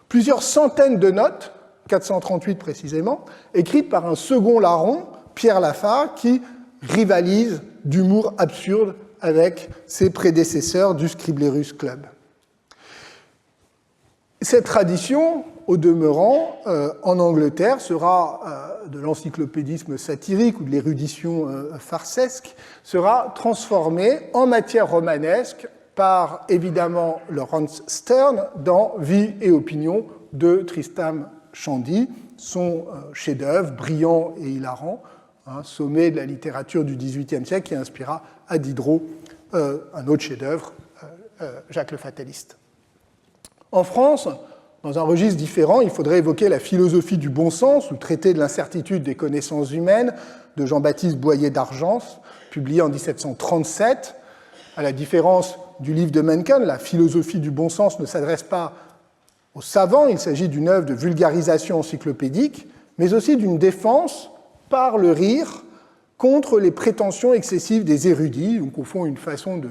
plusieurs centaines de notes, 438 précisément, écrites par un second larron, Pierre Lafare, qui rivalise d'humour absurde avec ses prédécesseurs du Scriblerus Club. Cette tradition, au demeurant, en Angleterre, sera de l'encyclopédisme satirique ou de l'érudition farcesque, sera transformée en matière romanesque par, évidemment, Laurence Sterne dans Vie et opinion de Tristram Shandy, son chef-d'œuvre brillant et hilarant, sommet de la littérature du XVIIIe siècle qui inspira à Diderot un autre chef-d'œuvre, Jacques le Fataliste. En France, dans un registre différent, il faudrait évoquer la philosophie du bon sens ou traité de l'incertitude des connaissances humaines de Jean-Baptiste Boyer d'Argence, publié en 1737. À la différence du livre de Mencken, la philosophie du bon sens ne s'adresse pas aux savants, il s'agit d'une œuvre de vulgarisation encyclopédique, mais aussi d'une défense par le rire contre les prétentions excessives des érudits, donc au fond une façon de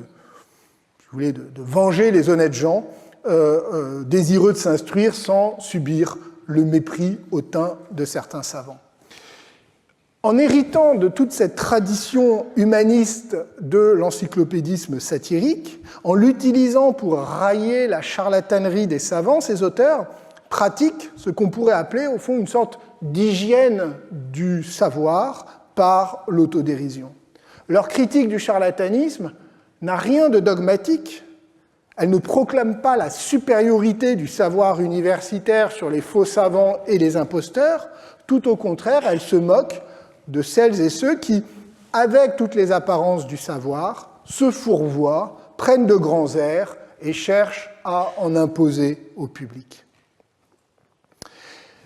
venger les honnêtes gens, désireux de s'instruire sans subir le mépris hautain de certains savants. En héritant de toute cette tradition humaniste de l'encyclopédisme satirique, en l'utilisant pour railler la charlatanerie des savants, ces auteurs pratiquent ce qu'on pourrait appeler au fond une sorte d'hygiène du savoir par l'autodérision. Leur critique du charlatanisme n'a rien de dogmatique. Elle ne proclame pas la supériorité du savoir universitaire sur les faux savants et les imposteurs. Tout au contraire, elle se moque de celles et ceux qui, avec toutes les apparences du savoir, se fourvoient, prennent de grands airs et cherchent à en imposer au public.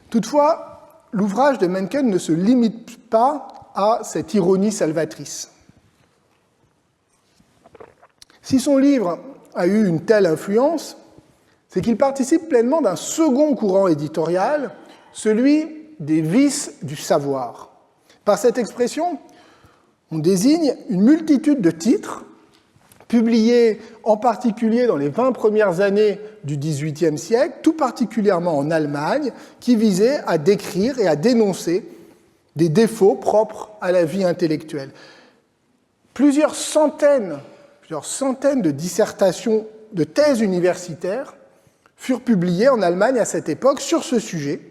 Toutefois, l'ouvrage de Mencken ne se limite pas à cette ironie salvatrice. Si son livre a eu une telle influence, c'est qu'il participe pleinement d'un second courant éditorial, celui des vices du savoir. Par cette expression, on désigne une multitude de titres publiés en particulier dans les 20 premières années du XVIIIe siècle, tout particulièrement en Allemagne, qui visaient à décrire et à dénoncer des défauts propres à la vie intellectuelle. Plusieurs centaines de dissertations, de thèses universitaires furent publiées en Allemagne à cette époque sur ce sujet,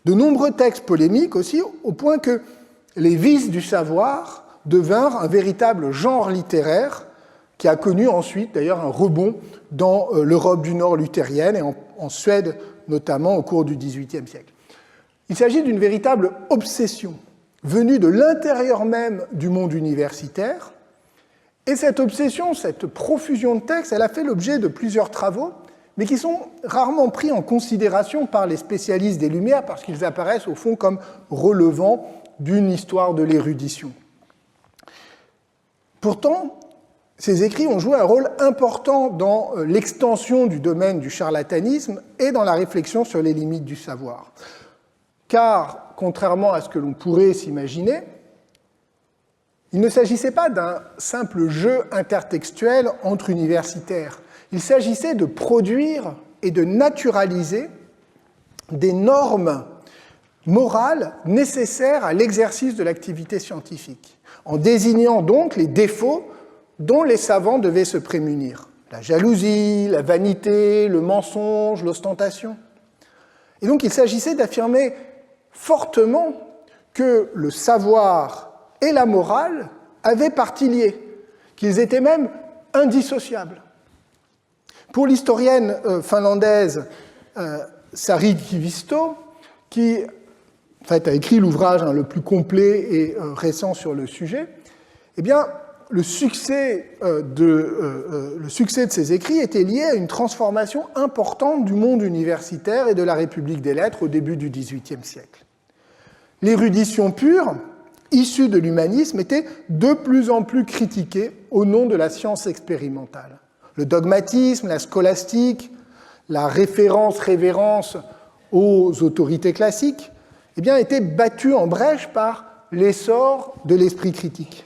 de nombreux textes polémiques aussi, au point que les vices du savoir devinrent un véritable genre littéraire qui a connu ensuite d'ailleurs un rebond dans l'Europe du Nord luthérienne et en Suède notamment au cours du XVIIIe siècle. Il s'agit d'une véritable obsession venue de l'intérieur même du monde universitaire, et cette obsession, cette profusion de textes, elle a fait l'objet de plusieurs travaux, mais qui sont rarement pris en considération par les spécialistes des Lumières parce qu'ils apparaissent au fond comme relevant d'une histoire de l'érudition. Pourtant, ces écrits ont joué un rôle important dans l'extension du domaine du charlatanisme et dans la réflexion sur les limites du savoir. Car, contrairement à ce que l'on pourrait s'imaginer, il ne s'agissait pas d'un simple jeu intertextuel entre universitaires. Il s'agissait de produire et de naturaliser des normes morales nécessaires à l'exercice de l'activité scientifique, en désignant donc les défauts dont les savants devaient se prémunir. La jalousie, la vanité, le mensonge, l'ostentation. Et donc il s'agissait d'affirmer fortement que le savoir et la morale avaient partie liée, qu'ils étaient même indissociables. Pour l'historienne finlandaise Sari Kivisto, qui en fait, a écrit l'ouvrage le plus complet et récent sur le sujet, eh bien, le succès de ces écrits était lié à une transformation importante du monde universitaire et de la République des lettres au début du XVIIIe siècle. L'érudition pure, issue de l'humanisme, était de plus en plus critiquée au nom de la science expérimentale. Le dogmatisme, la scolastique, la référence aux autorités classiques, eh bien, étaient battus en brèche par l'essor de l'esprit critique.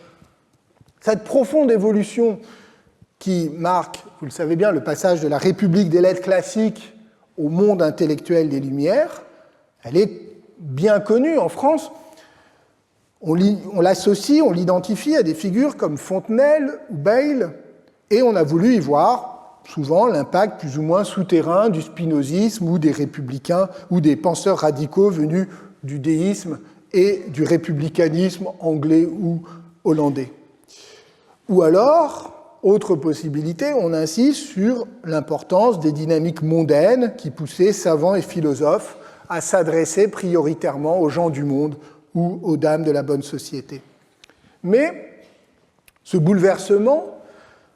Cette profonde évolution qui marque, vous le savez bien, le passage de la République des lettres classiques au monde intellectuel des Lumières, elle est bien connue en France. On l'associe, on l'identifie à des figures comme Fontenelle ou Bayle, et on a voulu y voir souvent l'impact plus ou moins souterrain du spinozisme ou des républicains ou des penseurs radicaux venus du déisme et du républicanisme anglais ou hollandais. Ou alors, autre possibilité, on insiste sur l'importance des dynamiques mondaines qui poussaient savants et philosophes à s'adresser prioritairement aux gens du monde ou aux dames de la bonne société. Mais ce bouleversement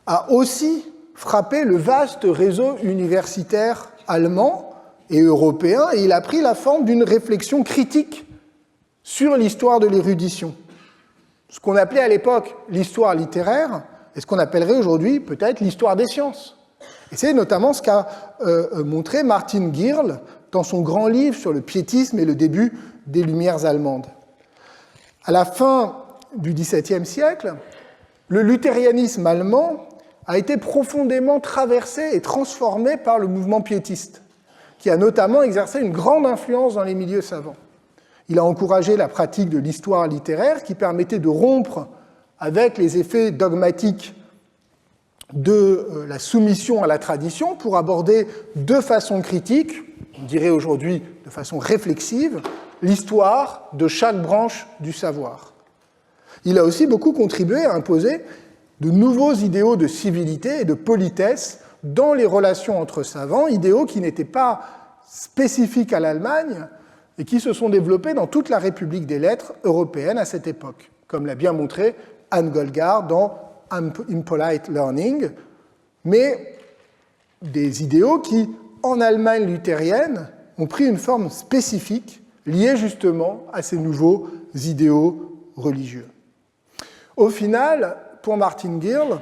a aussi frappé le vaste réseau universitaire allemand et européen, et il a pris la forme d'une réflexion critique sur l'histoire de l'érudition. Ce qu'on appelait à l'époque l'histoire littéraire, et ce qu'on appellerait aujourd'hui peut-être l'histoire des sciences. Et c'est notamment ce qu'a montré Martin Gierl dans son grand livre sur le piétisme et le début des Lumières allemandes. À la fin du XVIIe siècle, le luthérianisme allemand a été profondément traversé et transformé par le mouvement piétiste, qui a notamment exercé une grande influence dans les milieux savants. Il a encouragé la pratique de l'histoire littéraire qui permettait de rompre avec les effets dogmatiques de la soumission à la tradition pour aborder de façon critique, on dirait aujourd'hui de façon réflexive, l'histoire de chaque branche du savoir. Il a aussi beaucoup contribué à imposer de nouveaux idéaux de civilité et de politesse dans les relations entre savants, idéaux qui n'étaient pas spécifiques à l'Allemagne et qui se sont développés dans toute la République des lettres européenne à cette époque, comme l'a bien montré Anne Goldgar dans Impolite Learning, mais des idéaux qui, en Allemagne luthérienne, ont pris une forme spécifique liée justement à ces nouveaux idéaux religieux. Au final, pour Martin Gierl,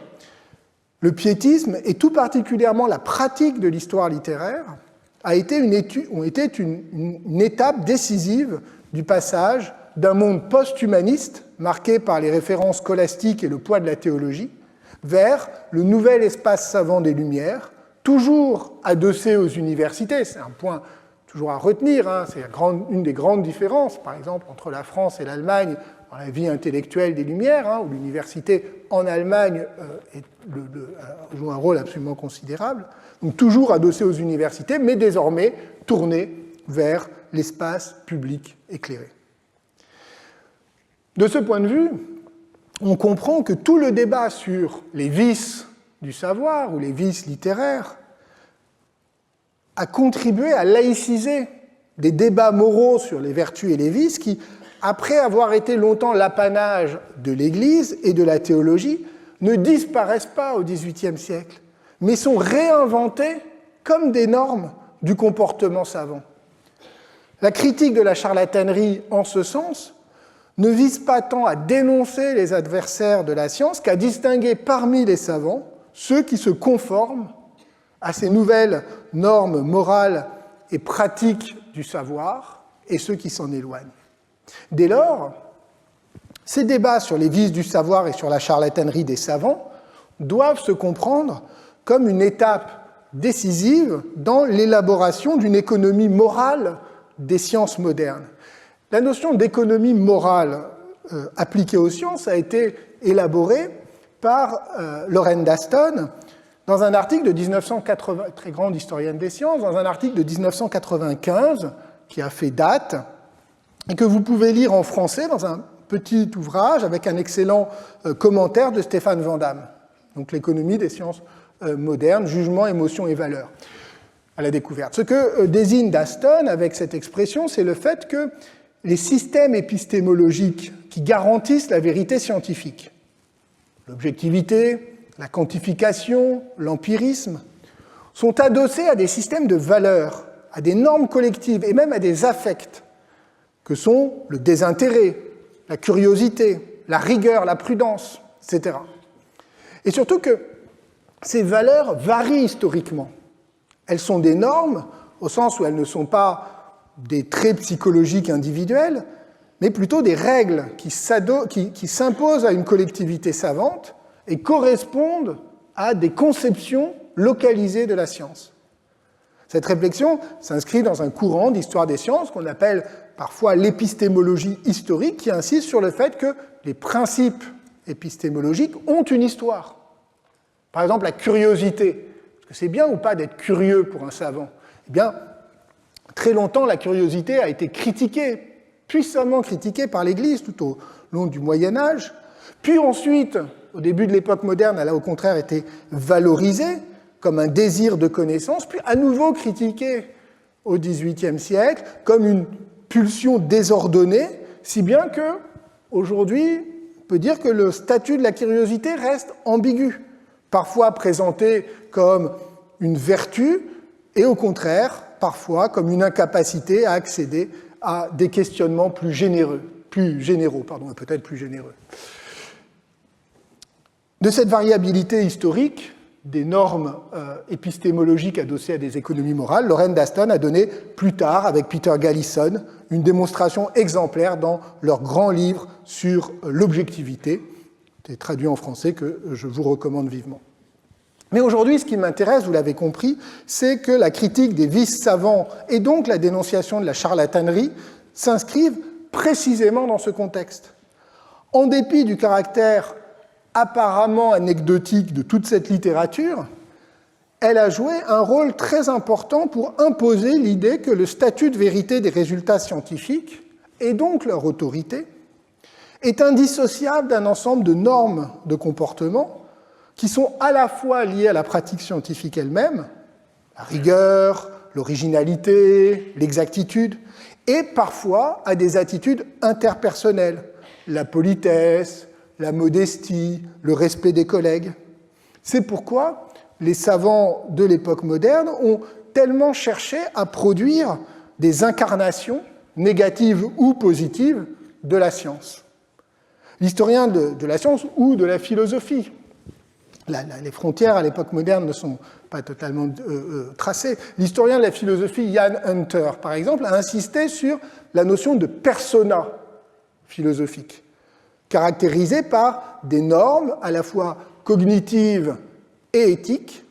le piétisme, et tout particulièrement la pratique de l'histoire littéraire, ont été une étape décisive du passage d'un monde post-humaniste, marqué par les références scolastiques et le poids de la théologie, vers le nouvel espace savant des Lumières, toujours adossé aux universités. C'est un point toujours à retenir, c'est une des grandes différences, par exemple, entre la France et l'Allemagne dans la vie intellectuelle des Lumières, où l'université en Allemagne joue un rôle absolument considérable. Donc toujours adossé aux universités, mais désormais tourné vers l'espace public éclairé. De ce point de vue, on comprend que tout le débat sur les vices du savoir ou les vices littéraires a contribué à laïciser des débats moraux sur les vertus et les vices qui, après avoir été longtemps l'apanage de l'Église et de la théologie, ne disparaissent pas au XVIIIe siècle, mais sont réinventés comme des normes du comportement savant. La critique de la charlatanerie, en ce sens, ne vise pas tant à dénoncer les adversaires de la science qu'à distinguer parmi les savants ceux qui se conforment à ces nouvelles normes morales et pratiques du savoir et ceux qui s'en éloignent. Dès lors, ces débats sur les vices du savoir et sur la charlatanerie des savants doivent se comprendre comme une étape décisive dans l'élaboration d'une économie morale des sciences modernes. La notion d'économie morale appliquée aux sciences a été élaborée par Lorraine Daston dans un article de 1980, très grande historienne des sciences, dans un article de 1995 qui a fait date et que vous pouvez lire en français dans un petit ouvrage avec un excellent commentaire de Stéphane Van Damme. Donc l'économie des sciences modernes, jugement, émotion et valeurs à la découverte. Ce que désigne Daston avec cette expression, c'est le fait que les systèmes épistémologiques qui garantissent la vérité scientifique, l'objectivité, la quantification, l'empirisme, sont adossés à des systèmes de valeurs, à des normes collectives et même à des affects, que sont le désintérêt, la curiosité, la rigueur, la prudence, etc. Et surtout que ces valeurs varient historiquement. Elles sont des normes, au sens où elles ne sont pas des traits psychologiques individuels, mais plutôt des règles qui s'imposent à une collectivité savante et correspondent à des conceptions localisées de la science. Cette réflexion s'inscrit dans un courant d'histoire des sciences qu'on appelle parfois l'épistémologie historique, qui insiste sur le fait que les principes épistémologiques ont une histoire. Par exemple, la curiosité. Est-ce que c'est bien ou pas d'être curieux pour un savant ? Eh bien, très longtemps, la curiosité a été critiquée, puissamment critiquée par l'Église tout au long du Moyen-Âge. Puis ensuite, au début de l'époque moderne, elle a au contraire été valorisée comme un désir de connaissance, puis à nouveau critiquée au XVIIIe siècle comme une pulsion désordonnée, si bien que aujourd'hui, on peut dire que le statut de la curiosité reste ambigu, parfois présenté comme une vertu, et au contraire, parfois comme une incapacité à accéder à des questionnements plus généraux, peut-être plus généreux. De cette variabilité historique, des normes épistémologiques adossées à des économies morales, Lorraine Daston a donné plus tard, avec Peter Gallison, une démonstration exemplaire dans leur grand livre sur l'objectivité, qui est traduit en français, que je vous recommande vivement. Mais aujourd'hui, ce qui m'intéresse, vous l'avez compris, c'est que la critique des vices savants et donc la dénonciation de la charlatanerie s'inscrivent précisément dans ce contexte. En dépit du caractère apparemment anecdotique de toute cette littérature, elle a joué un rôle très important pour imposer l'idée que le statut de vérité des résultats scientifiques, et donc leur autorité, est indissociable d'un ensemble de normes de comportement qui sont à la fois liées à la pratique scientifique elle-même, la rigueur, l'originalité, l'exactitude, et parfois à des attitudes interpersonnelles, la politesse, la modestie, le respect des collègues. C'est pourquoi les savants de l'époque moderne ont tellement cherché à produire des incarnations, négatives ou positives, de la science. L'historien de la science ou de la philosophie, les frontières à l'époque moderne ne sont pas totalement tracées. L'historien de la philosophie Ian Hunter, par exemple, a insisté sur la notion de persona philosophique, caractérisée par des normes à la fois cognitives et éthiques,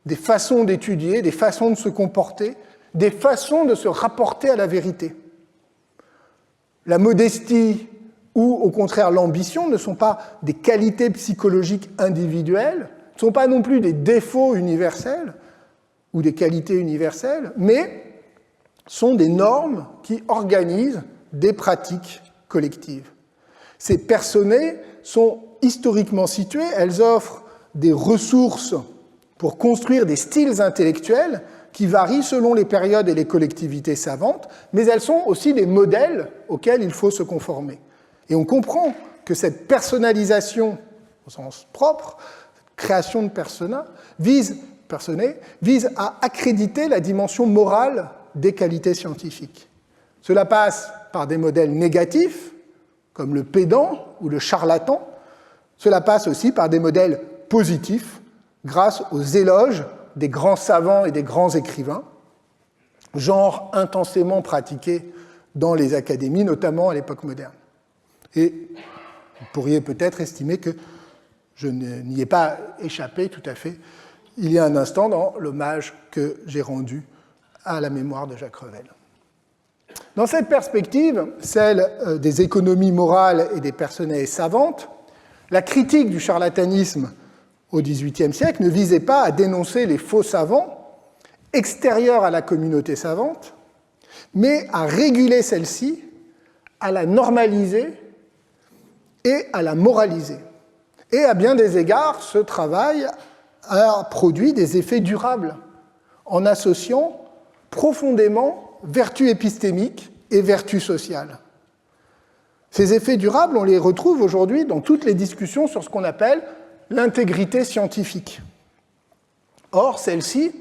des façons d'étudier, des façons de se comporter, des façons de se rapporter à la vérité. La modestie ou au contraire l'ambition ne sont pas des qualités psychologiques individuelles, ne sont pas non plus des défauts universels ou des qualités universelles, mais sont des normes qui organisent des pratiques collectives. Ces personnées sont historiquement situées, elles offrent des ressources pour construire des styles intellectuels qui varient selon les périodes et les collectivités savantes, mais elles sont aussi des modèles auxquels il faut se conformer. Et on comprend que cette personnalisation, au sens propre, cette création de persona, vise à accréditer la dimension morale des qualités scientifiques. Cela passe par des modèles négatifs, comme le pédant ou le charlatan. Cela passe aussi par des modèles positifs, grâce aux éloges des grands savants et des grands écrivains, genre intensément pratiqué dans les académies, notamment à l'époque moderne. Et vous pourriez peut-être estimer que je n'y ai pas échappé tout à fait il y a un instant dans l'hommage que j'ai rendu à la mémoire de Jacques Revel. Dans cette perspective, celle des économies morales et des personnalités savantes, la critique du charlatanisme au XVIIIe siècle ne visait pas à dénoncer les faux savants extérieurs à la communauté savante, mais à réguler celle-ci, à la normaliser et à la moraliser. Et à bien des égards, ce travail a produit des effets durables en associant profondément vertu épistémique et vertu sociale. Ces effets durables, on les retrouve aujourd'hui dans toutes les discussions sur ce qu'on appelle l'intégrité scientifique. Or, celle-ci,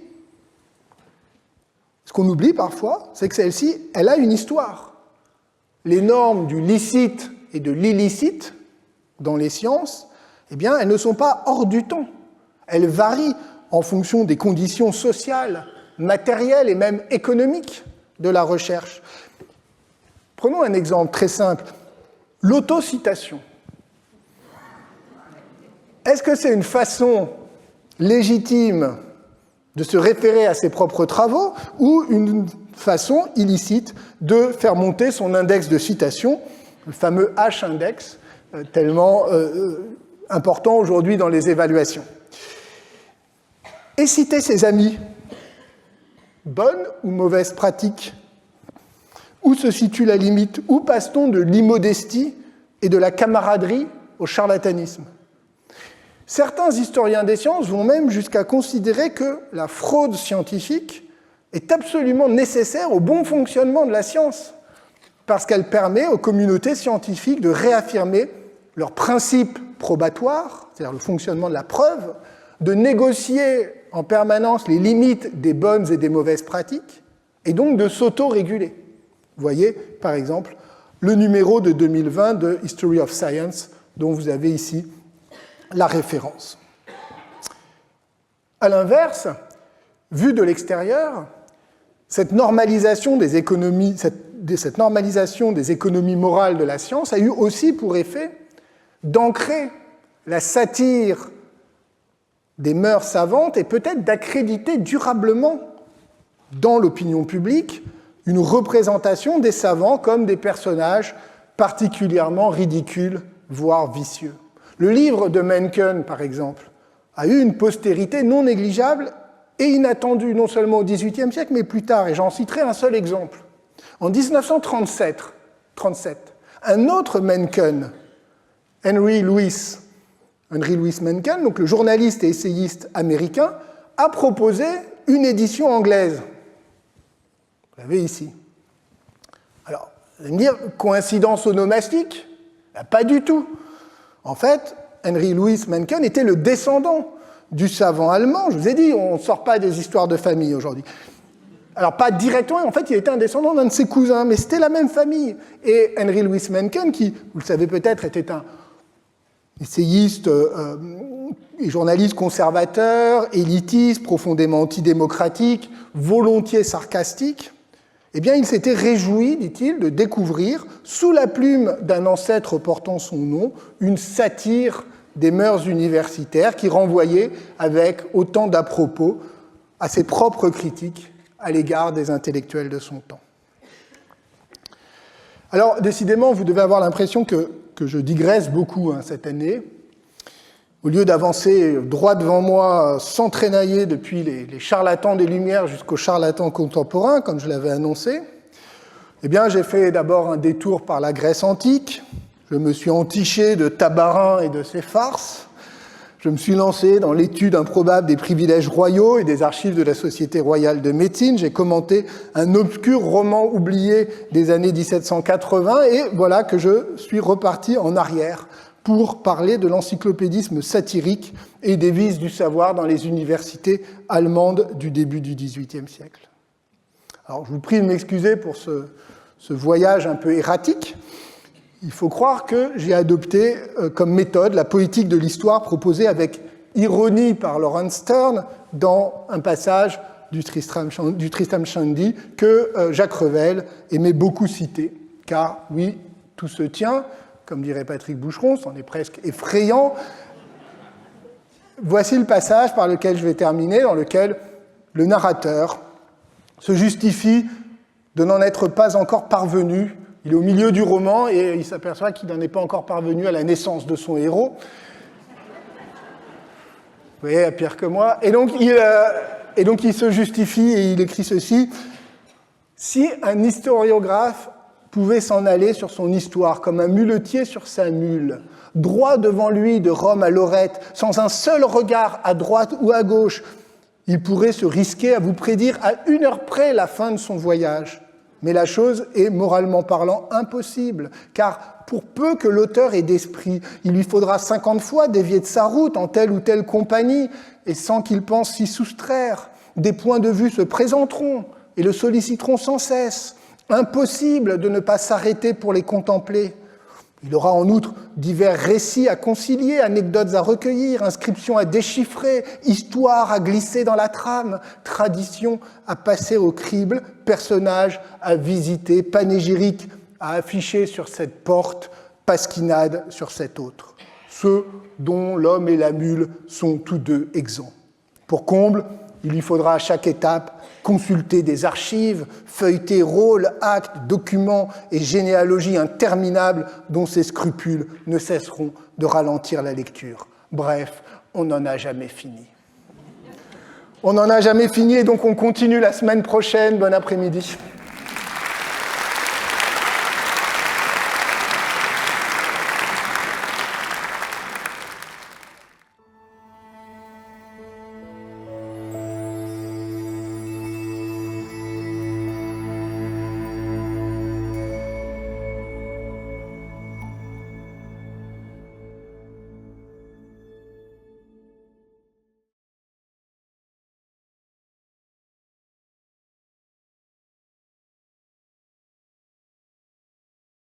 ce qu'on oublie parfois, c'est que celle-ci, elle a une histoire. Les normes du licite et de l'illicite dans les sciences, eh bien, elles ne sont pas hors du temps. Elles varient en fonction des conditions sociales, matérielles et même économiques de la recherche. Prenons un exemple très simple. L'autocitation. Est-ce que c'est une façon légitime de se référer à ses propres travaux ou une façon illicite de faire monter son index de citation, le fameux H-index, tellement important aujourd'hui dans les évaluations? Et citer ses amis, bonne ou mauvaise pratique? Où se situe la limite? Où passe-t-on de l'immodestie et de la camaraderie au charlatanisme? Certains historiens des sciences vont même jusqu'à considérer que la fraude scientifique est absolument nécessaire au bon fonctionnement de la science, parce qu'elle permet aux communautés scientifiques de réaffirmer leurs principes probatoires, c'est-à-dire le fonctionnement de la preuve, de négocier en permanence les limites des bonnes et des mauvaises pratiques, et donc de s'auto-réguler. Vous voyez, par exemple, le numéro de 2020 de History of Science, dont vous avez ici la référence. À l'inverse, vu de l'extérieur, cette normalisation des économies morales de la science a eu aussi pour effet d'ancrer la satire des mœurs savantes et peut-être d'accréditer durablement dans l'opinion publique une représentation des savants comme des personnages particulièrement ridicules, voire vicieux. Le livre de Mencken, par exemple, a eu une postérité non négligeable et inattendue, non seulement au XVIIIe siècle, mais plus tard, et j'en citerai un seul exemple. En 1937, un autre Mencken, Henry Louis Mencken, donc le journaliste et essayiste américain, a proposé une édition anglaise. Vous l'avez ici. Alors, vous allez me dire, coïncidence onomastique? Pas du tout. En fait, Henry Louis Mencken était le descendant du savant allemand. Je vous ai dit, on ne sort pas des histoires de famille aujourd'hui. Alors, pas directement, en fait, il était un descendant d'un de ses cousins, mais c'était la même famille. Et Henry Louis Mencken, qui, vous le savez peut-être, était un essayiste et journaliste conservateur, élitiste, profondément antidémocratique, volontiers sarcastique, eh bien, il s'était réjoui, dit-il, de découvrir, sous la plume d'un ancêtre portant son nom, une satire des mœurs universitaires qui renvoyait avec autant d'à-propos à ses propres critiques à l'égard des intellectuels de son temps. Alors, décidément, vous devez avoir l'impression que je digresse beaucoup cette année. Au lieu d'avancer droit devant moi, sans trénailler depuis les charlatans des Lumières jusqu'aux charlatans contemporains, comme je l'avais annoncé, eh bien, j'ai fait d'abord un détour par la Grèce antique. Je me suis entiché de Tabarin et de ses farces. Je me suis lancé dans l'étude improbable des privilèges royaux et des archives de la Société royale de médecine. J'ai commenté un obscur roman oublié des années 1780 et voilà que je suis reparti en arrière pour parler de l'encyclopédisme satirique et des vices du savoir dans les universités allemandes du début du XVIIIe siècle. Alors, je vous prie de m'excuser pour ce voyage un peu erratique. Il faut croire que j'ai adopté comme méthode la poétique de l'histoire proposée avec ironie par Laurence Sterne dans un passage du Tristram Shandy que Jacques Revel aimait beaucoup citer. Car oui, tout se tient, comme dirait Patrick Boucheron, c'en est presque effrayant. Voici le passage par lequel je vais terminer, dans lequel le narrateur se justifie de n'en être pas encore parvenu. Il est au milieu du roman et il s'aperçoit qu'il n'en est pas encore parvenu à la naissance de son héros. Vous voyez, pire que moi. Et donc il se justifie et il écrit ceci. Si un historiographe pouvait s'en aller sur son histoire comme un muletier sur sa mule, droit devant lui de Rome à Lorette, sans un seul regard à droite ou à gauche, il pourrait se risquer à vous prédire à 1 heure près la fin de son voyage. Mais la chose est, moralement parlant, impossible, car pour peu que l'auteur ait d'esprit, il lui faudra 50 fois dévier de sa route en telle ou telle compagnie, et sans qu'il pense s'y soustraire. Des points de vue se présenteront et le solliciteront sans cesse. Impossible de ne pas s'arrêter pour les contempler. Il aura en outre divers récits à concilier, anecdotes à recueillir, inscriptions à déchiffrer, histoires à glisser dans la trame, traditions à passer au crible, personnages à visiter, panégyriques à afficher sur cette porte, pasquinades sur cette autre. Ceux dont l'homme et la mule sont tous deux exempts. Pour comble, il lui faudra à chaque étape consulter des archives, feuilleter rôles, actes, documents et généalogies interminables dont ses scrupules ne cesseront de ralentir la lecture. Bref, on n'en a jamais fini. On n'en a jamais fini et donc on continue la semaine prochaine. Bon après-midi.